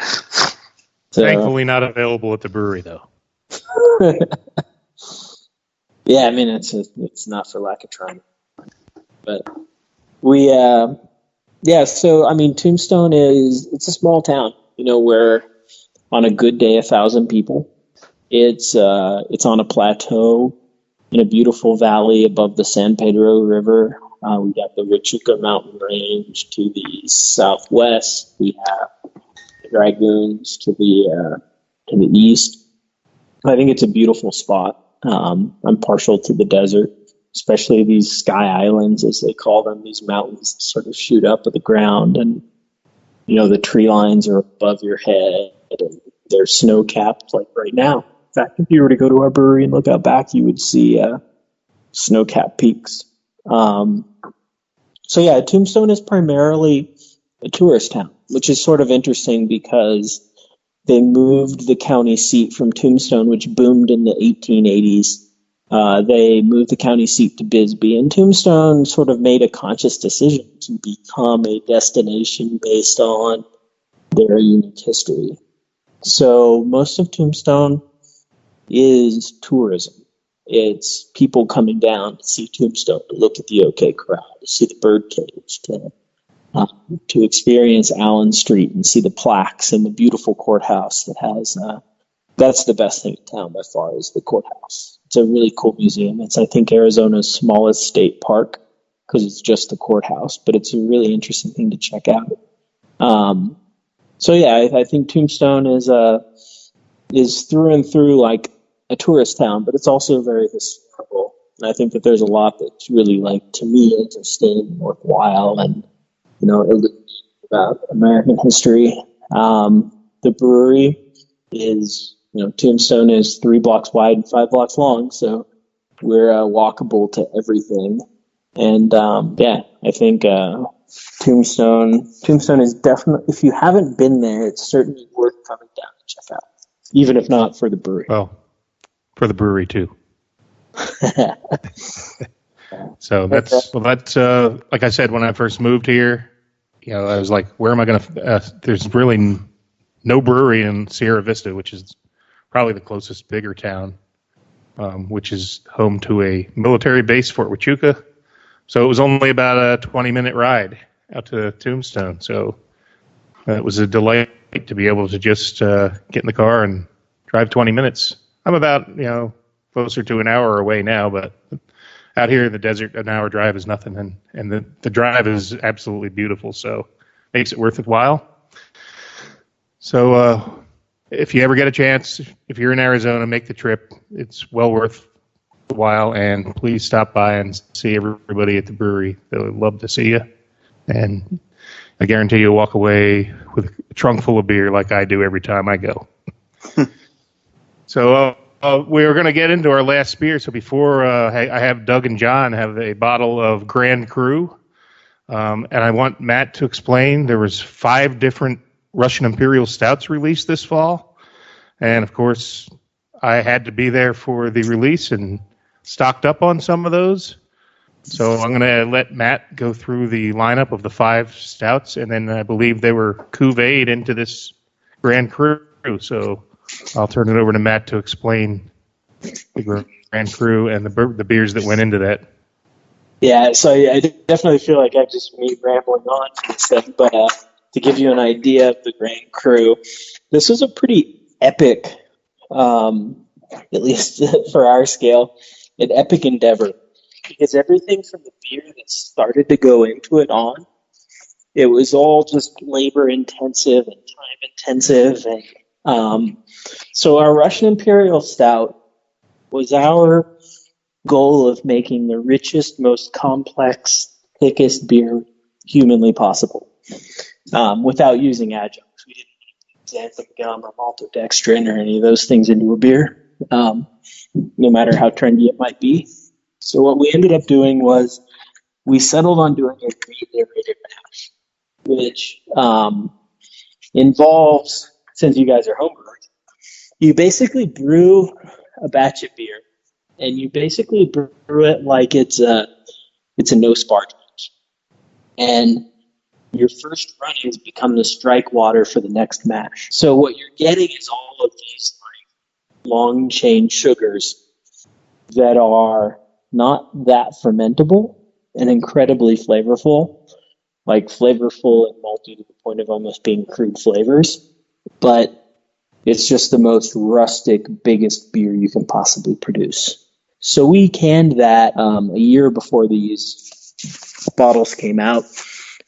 So, thankfully, not available at the brewery though. yeah, I mean it's not for lack of trying, but we yeah. So I mean, Tombstone it's a small town, you know, where on a good day 1,000 people. It's on a plateau in a beautiful valley above the San Pedro River. We got the Huachuca Mountain Range to the southwest. We have the Dragoons to the east. I think it's a beautiful spot. I'm partial to the desert, especially these sky islands, as they call them, these mountains that sort of shoot up at the ground, and you know the tree lines are above your head, and they're snow capped like right now. In fact, if you were to go to our brewery and look out back, you would see snow capped peaks. So yeah, Tombstone is primarily a tourist town, which is sort of interesting because they moved the county seat from Tombstone, which boomed in the 1880s. They moved the county seat to Bisbee, and Tombstone sort of made a conscious decision to become a destination based on their unique history. So most of Tombstone is tourism. It's people coming down to see Tombstone, to look at the OK Corral, to see the birdcage, to experience Allen Street and see the plaques and the beautiful courthouse that has. That's the best thing in town by far is the courthouse. It's a really cool museum. It's, I think, Arizona's smallest state park because it's just the courthouse, but it's a really interesting thing to check out. So yeah, I think Tombstone is through and through like a tourist town, but it's also very historical. And I think that there's a lot that's really, like, to me, interesting and worthwhile, and you know, about American history. The brewery is, you know, Tombstone is 3 blocks wide and 5 blocks long, so we're walkable to everything. And yeah, I think Tombstone is definitely, if you haven't been there, it's certainly worth coming down and check out, even if not for the brewery. Well, for the brewery too. So that's like I said when I first moved here, you know, I was like, where am I going to? There's really no brewery in Sierra Vista, which is probably the closest bigger town, which is home to a military base, Fort Huachuca. So it was only about a 20-minute ride out to Tombstone. So it was a delight to be able to just get in the car and drive 20 minutes. I'm about, you know, closer to an hour away now, but out here in the desert, an hour drive is nothing. And the drive is absolutely beautiful, so makes it worth it while. So if you ever get a chance, if you're in Arizona, make the trip. It's well worth the while, and please stop by and see everybody at the brewery. They would love to see you. And I guarantee you'll walk away with a trunk full of beer like I do every time I go. So we're going to get into our last beer. So before I have Doug and John have a bottle of Grand Cru, and I want Matt to explain. There was 5 different Russian Imperial Stouts released this fall, and of course I had to be there for the release and stocked up on some of those. So I'm going to let Matt go through the lineup of the 5 stouts, and then I believe they were cuvées into this Grand Cru. So I'll turn it over to Matt to explain the Grand Cru and the beers that went into that. Yeah, so I definitely feel like I've just been rambling on for this thing, but to give you an idea of the Grand Cru, this was a pretty epic, at least for our scale, an epic endeavor, because everything from the beer that started to go into it on it was all just labor intensive and time intensive. And so our Russian Imperial Stout was our goal of making the richest, most complex, thickest beer humanly possible, without using adjuncts. We didn't use xanthan gum or maltodextrin or any of those things into a beer, no matter how trendy it might be. So what we ended up doing was we settled on doing a re-aerated mash, which involves, since you guys are homebrewers, you basically brew a batch of beer, and you basically brew it like it's a no sparge batch. And your first runnings become the strike water for the next mash. So what you're getting is all of these like long chain sugars that are not that fermentable and incredibly flavorful, like flavorful and malty to the point of almost being crude flavors. But it's just the most rustic, biggest beer you can possibly produce. So we canned that a year before these bottles came out,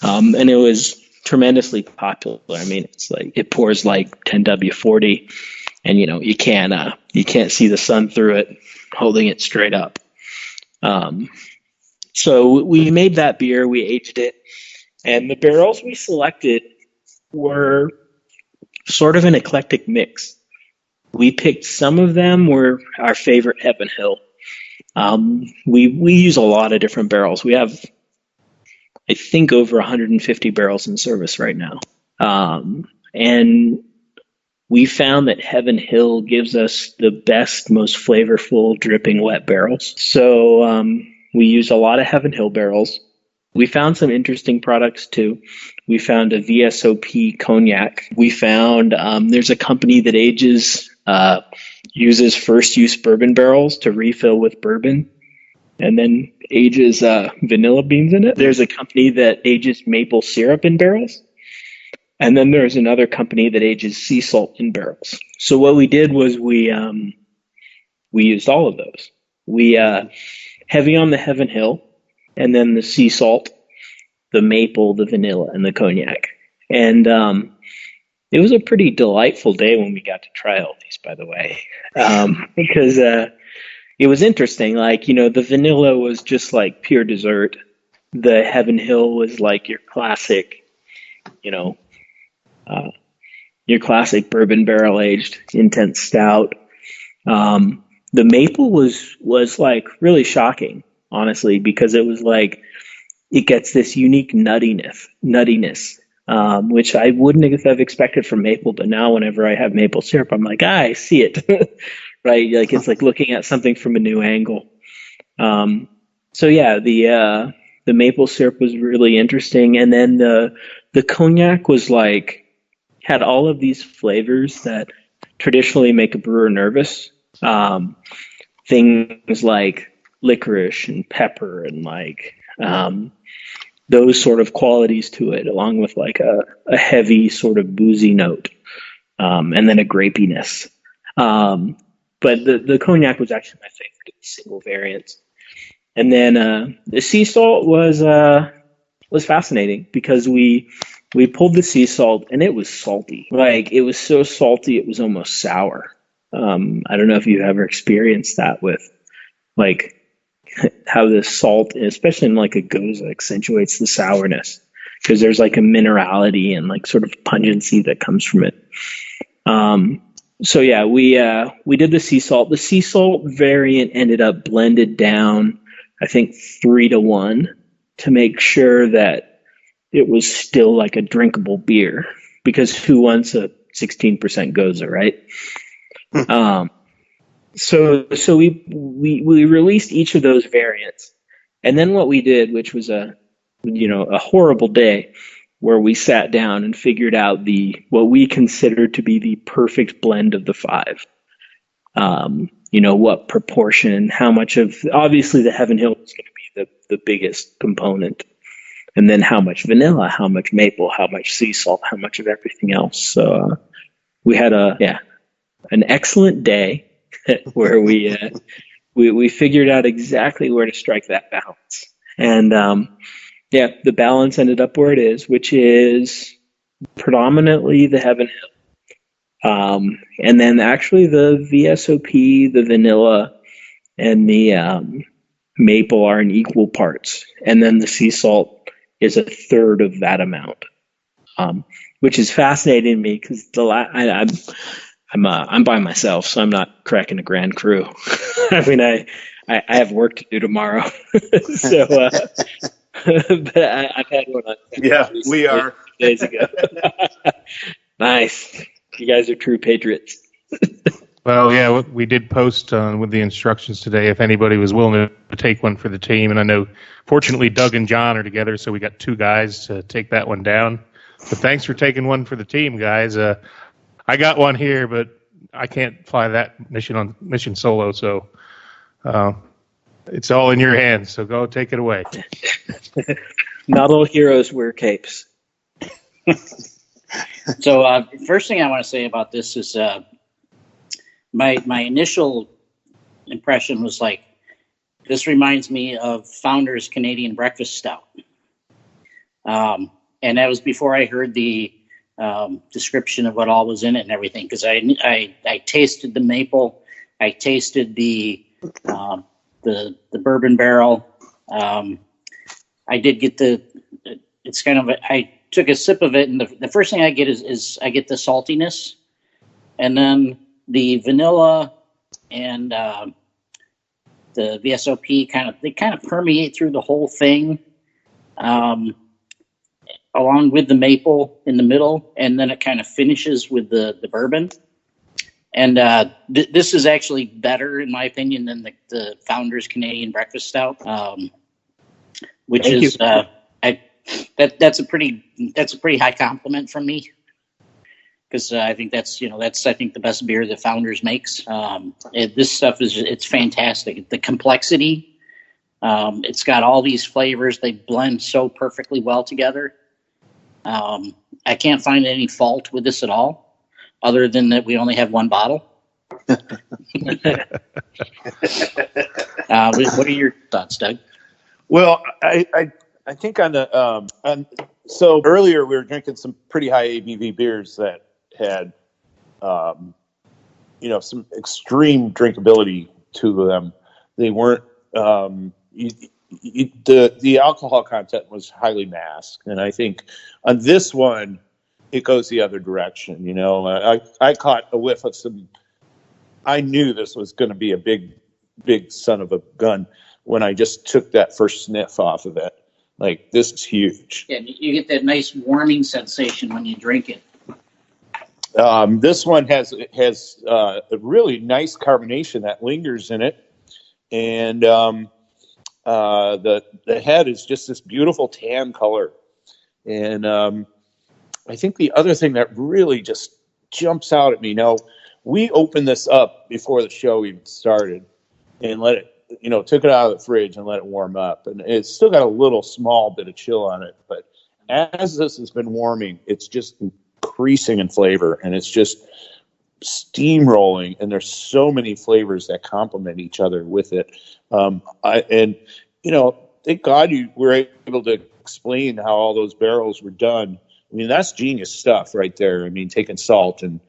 and it was tremendously popular. I mean, it's like it pours like 10W40, and you can't see the sun through it, holding it straight up. So we made that beer, we aged it, and the barrels we selected were sort of an eclectic mix. We picked some of them were our favorite Heaven Hill. We use a lot of different barrels. We have, I think, over 150 barrels in service right now. And we found that Heaven Hill gives us the best, most flavorful, dripping wet barrels. So we use a lot of Heaven Hill barrels. We found some interesting products too. We found a VSOP cognac. We found there's a company that uses first use bourbon barrels to refill with bourbon and then ages vanilla beans in it. There's a company that ages maple syrup in barrels. And then there's another company that ages sea salt in barrels. So what we did was we used all of those. We heavy on the Heaven Hill, and then the sea salt, the maple, the vanilla, and the cognac. And it was a pretty delightful day when we got to try all these, by the way, because it was interesting. Like, the vanilla was just like pure dessert. The Heaven Hill was like your classic, your classic bourbon barrel aged intense stout. The maple was like really shocking, honestly, because it was like it gets this unique nuttiness, which I wouldn't have expected from maple. But now whenever I have maple syrup, I'm like, I see it, right? Like it's like looking at something from a new angle. So yeah, the maple syrup was really interesting, and then the cognac was like had all of these flavors that traditionally make a brewer nervous. Things like licorice and pepper and like those sort of qualities to it, along with like a heavy sort of boozy note, and then a grapiness. But the cognac was actually my favorite of the single variants. And then the sea salt was fascinating because we pulled the sea salt and it was salty. Like it was so salty it was almost sour. I don't know if you've ever experienced that with like how the salt, especially in like a Goza, accentuates the sourness because there's like a minerality and like sort of pungency that comes from it. So yeah, we did the sea salt. The sea salt variant ended up blended down, I think 3-1 to make sure that it was still like a drinkable beer, because who wants a 16% Goza, right? So we released each of those variants, and then what we did, which was a horrible day, where we sat down and figured out what we considered to be the perfect blend of the five. What proportion, how much of, obviously the Heaven Hill was going to be the biggest component, and then how much vanilla, how much maple, how much sea salt, how much of everything else. So we had an excellent day where we figured out exactly where to strike that balance. And Yeah, the balance ended up where it is, which is predominantly the Heaven Hill. And then actually the VSOP, the vanilla, and the maple are in equal parts. And then the sea salt is a third of that amount, which is fascinating to me because I'm by myself, so I'm not cracking a grand cru. I mean, I have work to do tomorrow, so but I've had one on. Yeah, we are. Days ago. Nice. You guys are true patriots. Well, yeah, we did post with the instructions today if anybody was willing to take one for the team. And I know, fortunately, Doug and John are together, so we got 2 guys to take that one down. But thanks for taking one for the team, guys. I got one here, but I can't fly that mission solo, so it's all in your hands. So go take it away. Not all heroes wear capes. So first thing I want to say about this is my initial impression was like, this reminds me of Founder's Canadian Breakfast Stout. And that was before I heard the description of what all was in it and everything, because I tasted the maple, I tasted the bourbon barrel. I did get it's kind of I took a sip of it, and the first thing I get is I get the saltiness, and then the vanilla and the VSOP kind of permeate through the whole thing, along with the maple in the middle, and then it kind of finishes with the bourbon. And this is actually better, in my opinion, than the Founder's Canadian Breakfast Stout, which Thank is that's a pretty high compliment from me, because I think that's the best beer that Founders makes. This stuff it's fantastic. The complexity, it's got all these flavors. They blend so perfectly well together. I can't find any fault with this at all, other than that we only have one bottle. What are your thoughts, Doug? Well, I think on the so earlier we were drinking some pretty high ABV beers that had some extreme drinkability to them. They weren't the alcohol content was highly masked, and I think on this one it goes the other direction. I caught a whiff of some. I knew this was going to be a big son of a gun when I just took that first sniff off of it. Like, this is huge. Yeah, you get that nice warming sensation when you drink it. This one has a really nice carbonation that lingers in it, and the head is just this beautiful tan color. And I think the other thing that really just jumps out at me now, we opened this up before the show even started and let it, took it out of the fridge and let it warm up, and it's still got a little small bit of chill on it. But as this has been warming, it's just increasing in flavor, and it's just steamrolling, and there's so many flavors that complement each other with it. Thank God you were able to explain how all those barrels were done. I mean, that's genius stuff right there. I mean, taking salt and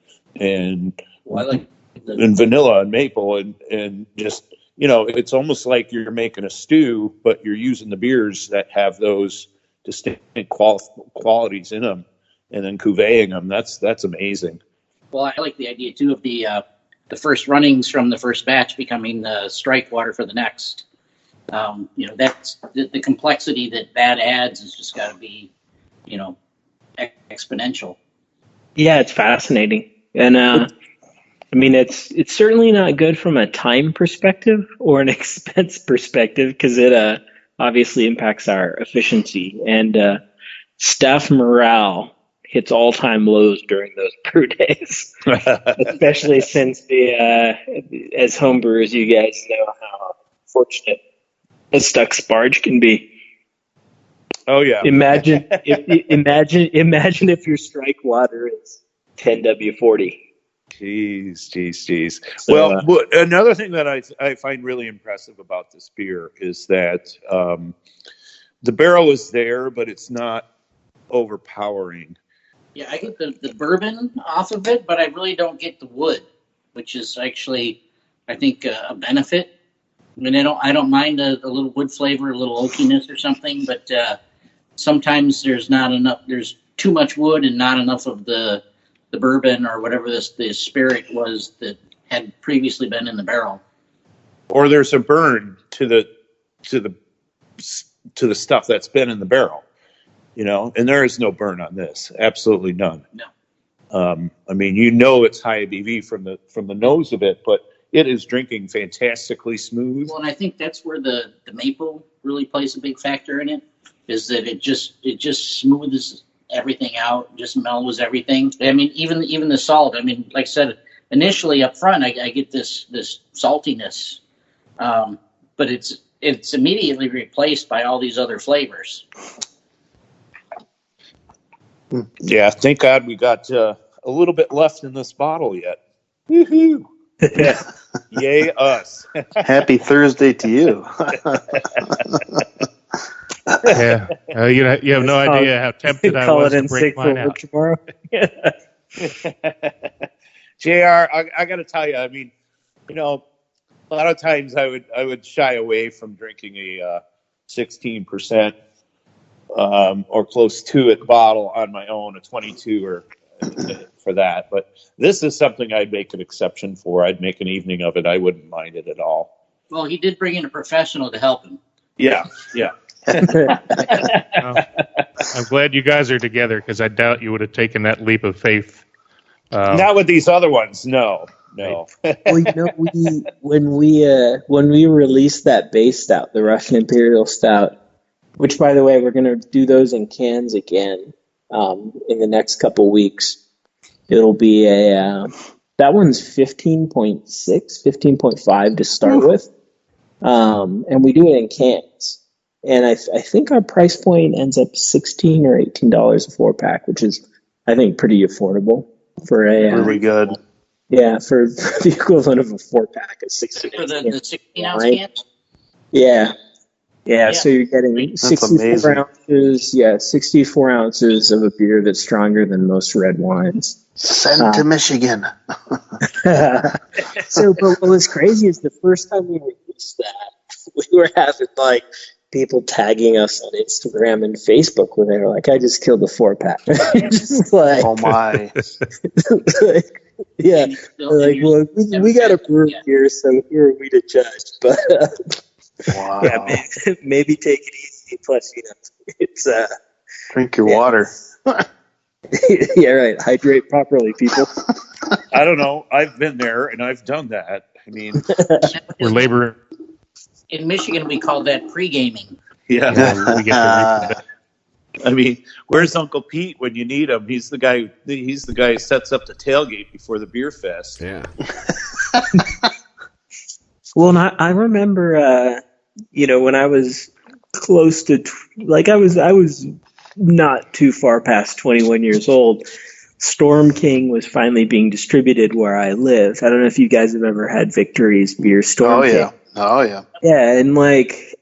vanilla and maple and just, it's almost like you're making a stew, but you're using the beers that have those distinct qualities in them, and then cuvee-ing them. That's amazing. Well, I like the idea too of the first runnings from the first batch becoming the strike water for the next. That's the complexity that adds has just got to be, exponential. Yeah, it's fascinating, and I mean, it's certainly not good from a time perspective or an expense perspective, because it obviously impacts our efficiency, and staff morale hits all-time lows during those brew days, especially since as homebrewers, you guys know how fortunate a stuck sparge can be. Oh yeah. Imagine if your strike water is 10W40. Jeez. So, well, another thing that I find really impressive about this beer is that the barrel is there, but it's not overpowering. Yeah, I get the bourbon off of it, but I really don't get the wood, which is actually, I think, a benefit. I mean, I don't mind a little wood flavor, a little oakiness or something, but sometimes there's not enough. There's too much wood and not enough of the bourbon or whatever the spirit was that had previously been in the barrel. Or there's a burn to the stuff that's been in the barrel, and there is no burn on this. Absolutely none. No. I mean, it's high ABV from the nose of it, but it is drinking fantastically smooth. Well, and I think that's where the maple really plays a big factor in it, is that it just smooths everything out, just mellows everything. I mean, even the salt. I mean, like I said, initially up front, I get this saltiness, but it's immediately replaced by all these other flavors. Yeah, thank God we got a little bit left in this bottle yet. Woohoo! Yay us! Happy Thursday to you. Yeah, you have no idea how tempted I was to break mine out tomorrow. JR, I got to tell you, I mean, a lot of times I would shy away from drinking a 16% or close to it bottle on my own, a 22 or for that. But this is something I'd make an exception for. I'd make an evening of it. I wouldn't mind it at all. Well, he did bring in a professional to help him. Yeah. Well, I'm glad you guys are together, because I doubt you would have taken that leap of faith. Not with these other ones, no. Well, when we released that base stout, the Russian Imperial Stout, which, by the way, we're going to do those in cans again in the next couple weeks. It'll be that one's 15.6, 15.5 to start with, and we do it in cans. And I think our price point ends up $16 or $18 a 4-pack, which is, I think, pretty affordable for a really good. Yeah, for the equivalent of a 4-pack of 16. For the 16-ounce cans? Yeah, so you're getting 64 ounces. Yeah, 64 ounces of a beer that's stronger than most red wines. Send to Michigan. So, but what was crazy is the first time we released that, we were having people tagging us on Instagram and Facebook where they were like, "I just killed a 4-pack." Just oh my. Yeah, well, we got a brew here, so who are we to judge? But wow. Yeah, maybe take it easy. Plus, it's drink your water. Yeah, right. Hydrate properly, people. I don't know. I've been there and I've done that. I mean, we're laboring. In Michigan, we call that pre-gaming. Yeah. We get the I mean, where's Uncle Pete when you need him? He's the guy. He's the guy who sets up the tailgate before the beer fest. Yeah. Well, and I remember, when I was close to, I was not too far past 21 years old. Storm King was finally being distributed where I live. I don't know if you guys have ever had Victory's beer, Storm King. Oh yeah. Yeah, and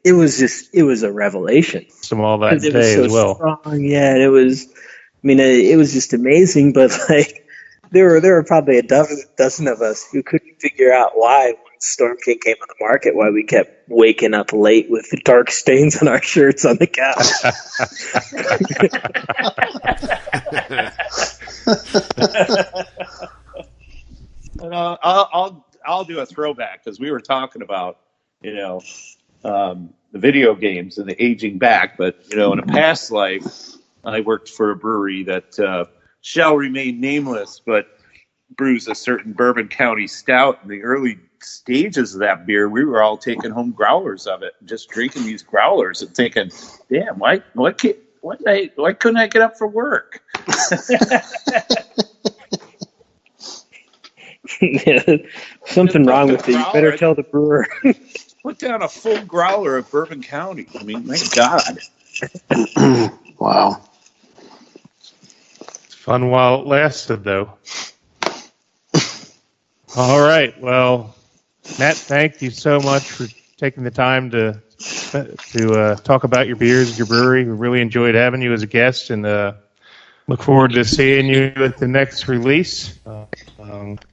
it was a revelation. Some all that day as well. Strong. Yeah, and it was just amazing. But there were probably a dozen of us who couldn't figure out why, when Storm King came on the market, why we kept waking up late with the dark stains on our shirts on the couch. I'll do a throwback, because we were talking about the video games and the aging back, but in a past life I worked for a brewery that shall remain nameless, but brews a certain Bourbon County stout. In the early stages of that beer, we were all taking home growlers of it, just drinking these growlers and thinking, damn, why couldn't I get up for work? Yeah, something wrong with it. You better tell the brewer. Put down a full growler of Bourbon County. I mean, my God. Wow. It's fun while it lasted, though. All right. Well, Matt, thank you so much for taking the time to to talk about your beers, your brewery. We really enjoyed having you as a guest, and look forward to seeing you at the next release.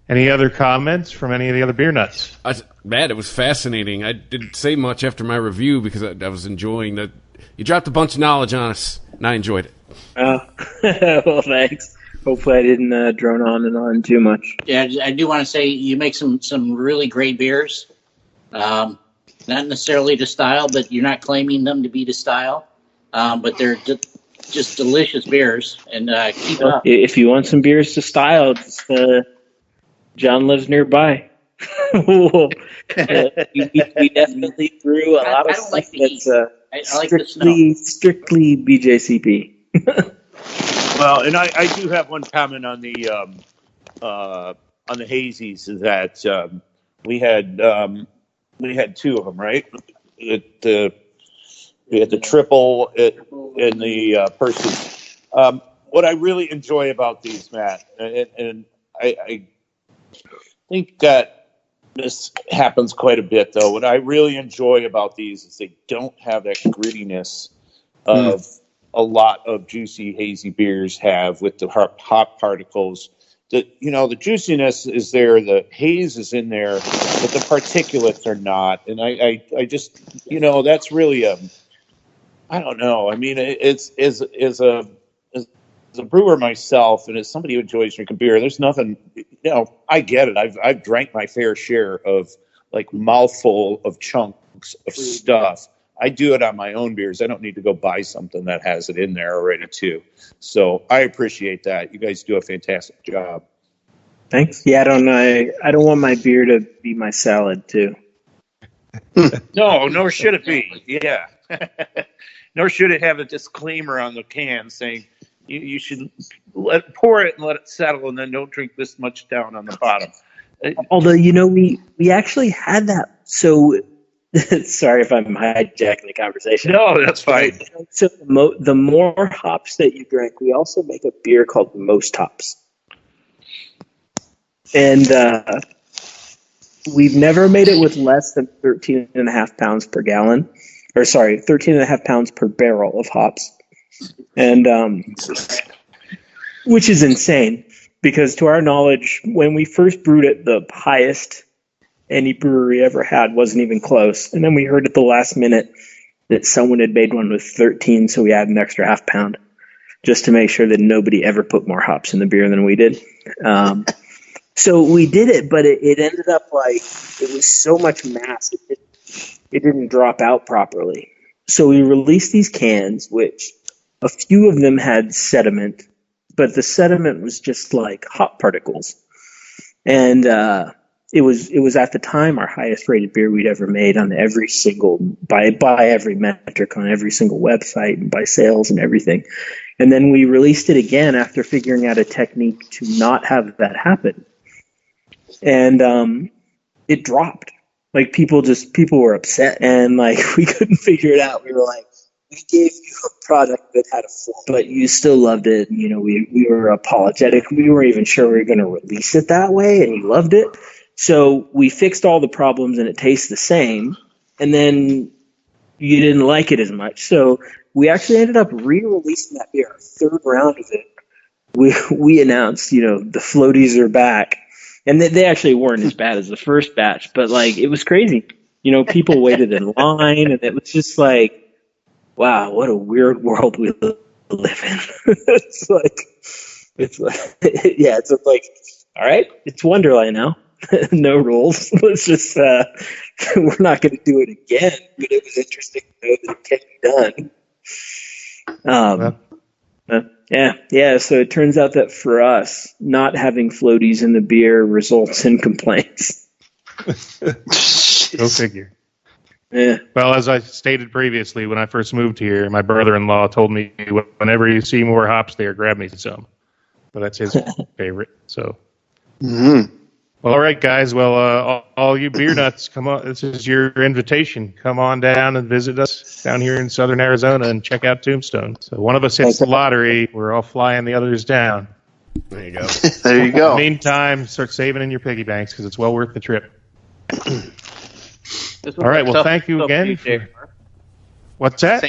Any other comments from any of the other beer nuts? Matt, it was fascinating. I didn't say much after my review because I was enjoying that. You dropped a bunch of knowledge on us, and I enjoyed it. Well, thanks. Hopefully I didn't drone on and on too much. Yeah, I do want to say you make some really great beers. Not necessarily to style, but you're not claiming them to be to style. But they're just delicious beers, and keep it up. If you want some beers to style, John lives nearby. We definitely brew a lot of stuff like that's I like the snow. strictly BJCP. Well, and I do have one comment on the hazies, is that we had two of them, right? We had the triple in the purses. What I really enjoy about these, Matt, and I think that this happens quite a bit, though. What I really enjoy about these is they don't have that grittiness of a lot of juicy, hazy beers have with the hop particles. The juiciness is there, the haze is in there, but the particulates are not. And I just, that's really I don't know. I mean, it's as a brewer myself, and as somebody who enjoys drinking beer, there's nothing. I get it. I've drank my fair share of like mouthful of chunks of stuff. I do it on my own beers. I don't need to go buy something that has it in there already too. So I appreciate that. You guys do a fantastic job. Thanks. Yeah, I don't want my beer to be my salad too. No, nor should it be. Yeah. Nor should it have a disclaimer on the can saying you should pour it and let it settle, and then don't drink this much down on the bottom. Although, we actually had that. So, sorry if I'm hijacking the conversation. No, that's fine. So the more hops that you drink, we also make a beer called Most Hops. And we've never made it with less than 13.5 pounds per gallon. Or sorry, 13.5 pounds per barrel of hops. And which is insane, because to our knowledge, when we first brewed it, the highest any brewery ever had wasn't even close. And then we heard at the last minute that someone had made one with 13, so we added an extra half pound just to make sure that nobody ever put more hops in the beer than we did. So we did it, but it ended up like it was so much mass, it didn't drop out properly. So we released these cans, which a few of them had sediment, but the sediment was just like hop particles. And it was at the time our highest rated beer we'd ever made on every single, by every metric, on every single website, and by sales and everything. And then we released it again after figuring out a technique to not have that happen. And it dropped. Like people were upset, and like we couldn't figure it out. We were like, we gave you a product that had a flaw, but you still loved it. We were apologetic. We weren't even sure we were going to release it that way, and you loved it. So we fixed all the problems, and it tastes the same. And then you didn't like it as much. So we actually ended up re-releasing that beer, our third round of it. We announced, the floaties are back. And they actually weren't as bad as the first batch, but like it was crazy. People waited in line, and it was just like, wow, what a weird world we live in. it's like, all right, it's Wonderland now. No rules. Let's just, we're not going to do it again, but it was interesting to know that it can be done. Yeah. So it turns out that for us, not having floaties in the beer results in complaints. Go figure. Yeah. Well, as I stated previously, when I first moved here, my brother-in-law told me, whenever you see more hops there, grab me some. But that's his favorite. So. Mm-hmm. Well, all right, guys. Well, all you beer nuts, come on. This is your invitation. Come on down and visit us down here in southern Arizona and check out Tombstone. So one of us hits the lottery. We're all flying the others down. There you go. There you go. In the meantime, start saving in your piggy banks because it's well worth the trip. All right. Well, thank you again. What's that?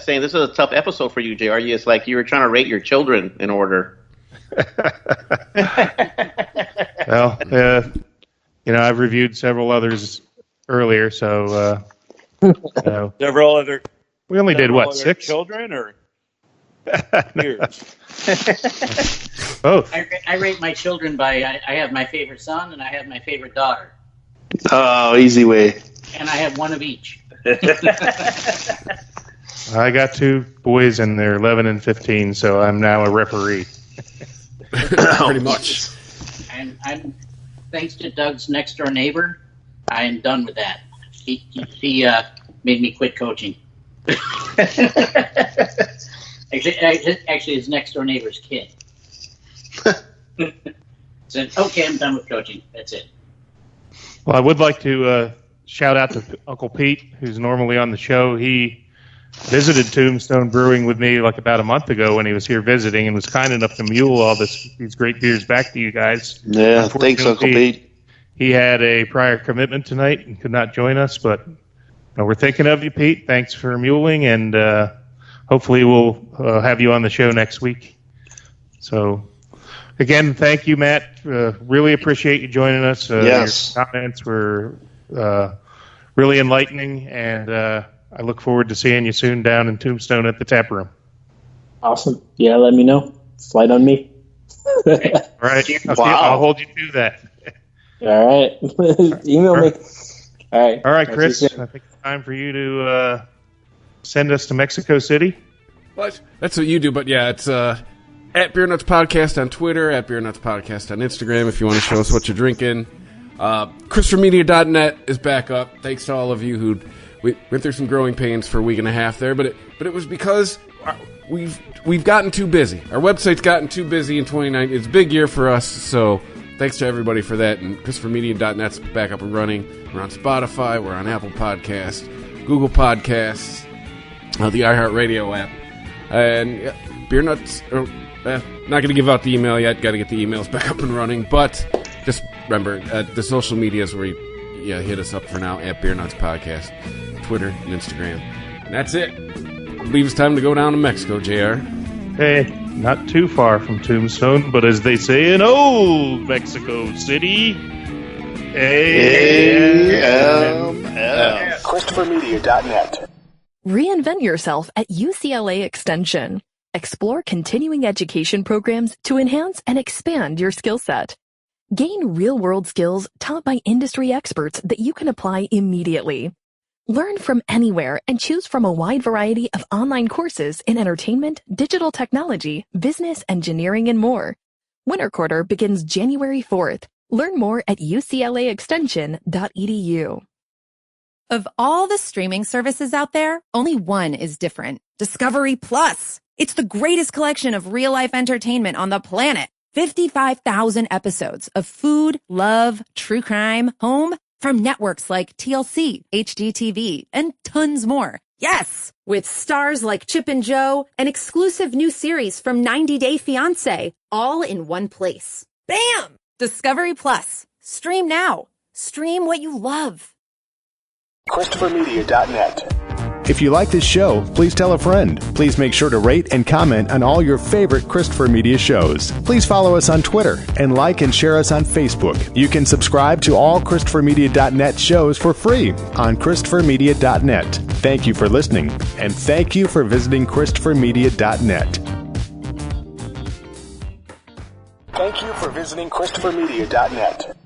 Saying this is a tough episode for you, JR. It's like you were trying to rate your children in order. Well, I've reviewed several others earlier, so Several other. we only did what, 6 children or? Both. I rate my children by I have my favorite son and I have my favorite daughter, Oh, easy way. and I have one of each. I got 2 boys, and they're 11 and 15, so I'm now a referee. Pretty much. I'm thanks to Doug's next door neighbor, I am done with that. He made me quit coaching. Actually, his next door neighbor's kid. Said, "Okay, I'm done with coaching. That's it." Well, I would like to shout out to Uncle Pete, who's normally on the show. He visited Tombstone Brewing with me like about a month ago when he was here visiting, and was kind enough to mule all these great beers back to you guys. Yeah, thanks, Uncle Pete. He had a prior commitment tonight and could not join us, but we're thinking of you, Pete. Thanks for muling, and hopefully we'll have you on the show next week. So, again, thank you, Matt. Really appreciate you joining us. Yes. Your comments were really enlightening, and I look forward to seeing you soon down in Tombstone at the tap room. Awesome. Yeah, let me know. Flight on me. All right. I'll hold you to that. All right. Email me. All right. All right, Chris. I think it's time for you to send us to Mexico City. What? That's what you do, but yeah, it's at Beer Nuts Podcast on Twitter, at Beer Nuts Podcast on Instagram if you want to show us what you're drinking. ChristopherMedia.net is back up. Thanks to all of you who went through some growing pains for a week and a half there, but it was because we've gotten too busy. Our website's gotten too busy in 2019. It's a big year for us, so thanks to everybody for that. And ChristopherMedia.net's back up and running. We're on Spotify. We're on Apple Podcasts, Google Podcasts, the iHeartRadio app. And Beer Nuts, not going to give out the email yet. Got to get the emails back up and running. But just remember, the social medias where you hit us up for now, at Beer Nuts Podcast, Twitter and Instagram. And that's it. I believe it's time to go down to Mexico, JR. Hey, not too far from Tombstone, but as they say in old Mexico City, ChristopherMedia.net. Reinvent yourself at UCLA Extension. Explore continuing education programs to enhance and expand your skill set. Gain real-world skills taught by industry experts that you can apply immediately. Learn from anywhere and choose from a wide variety of online courses in entertainment, digital technology, business, engineering, and more. Winter quarter begins January 4th. Learn more at uclaextension.edu. Of all the streaming services out there, only one is different. Discovery Plus. It's the greatest collection of real-life entertainment on the planet. 55,000 episodes of food, love, true crime, home, from networks like TLC, HGTV, and tons more. Yes! With stars like Chip and Jo, an exclusive new series from 90 Day Fiancé, all in one place. Bam! Discovery Plus. Stream now. Stream what you love. ChristopherMedia.net. If you like this show, please tell a friend. Please make sure to rate and comment on all your favorite Christopher Media shows. Please follow us on Twitter and like and share us on Facebook. You can subscribe to all ChristopherMedia.net shows for free on ChristopherMedia.net. Thank you for listening, and thank you for visiting ChristopherMedia.net. Thank you for visiting ChristopherMedia.net.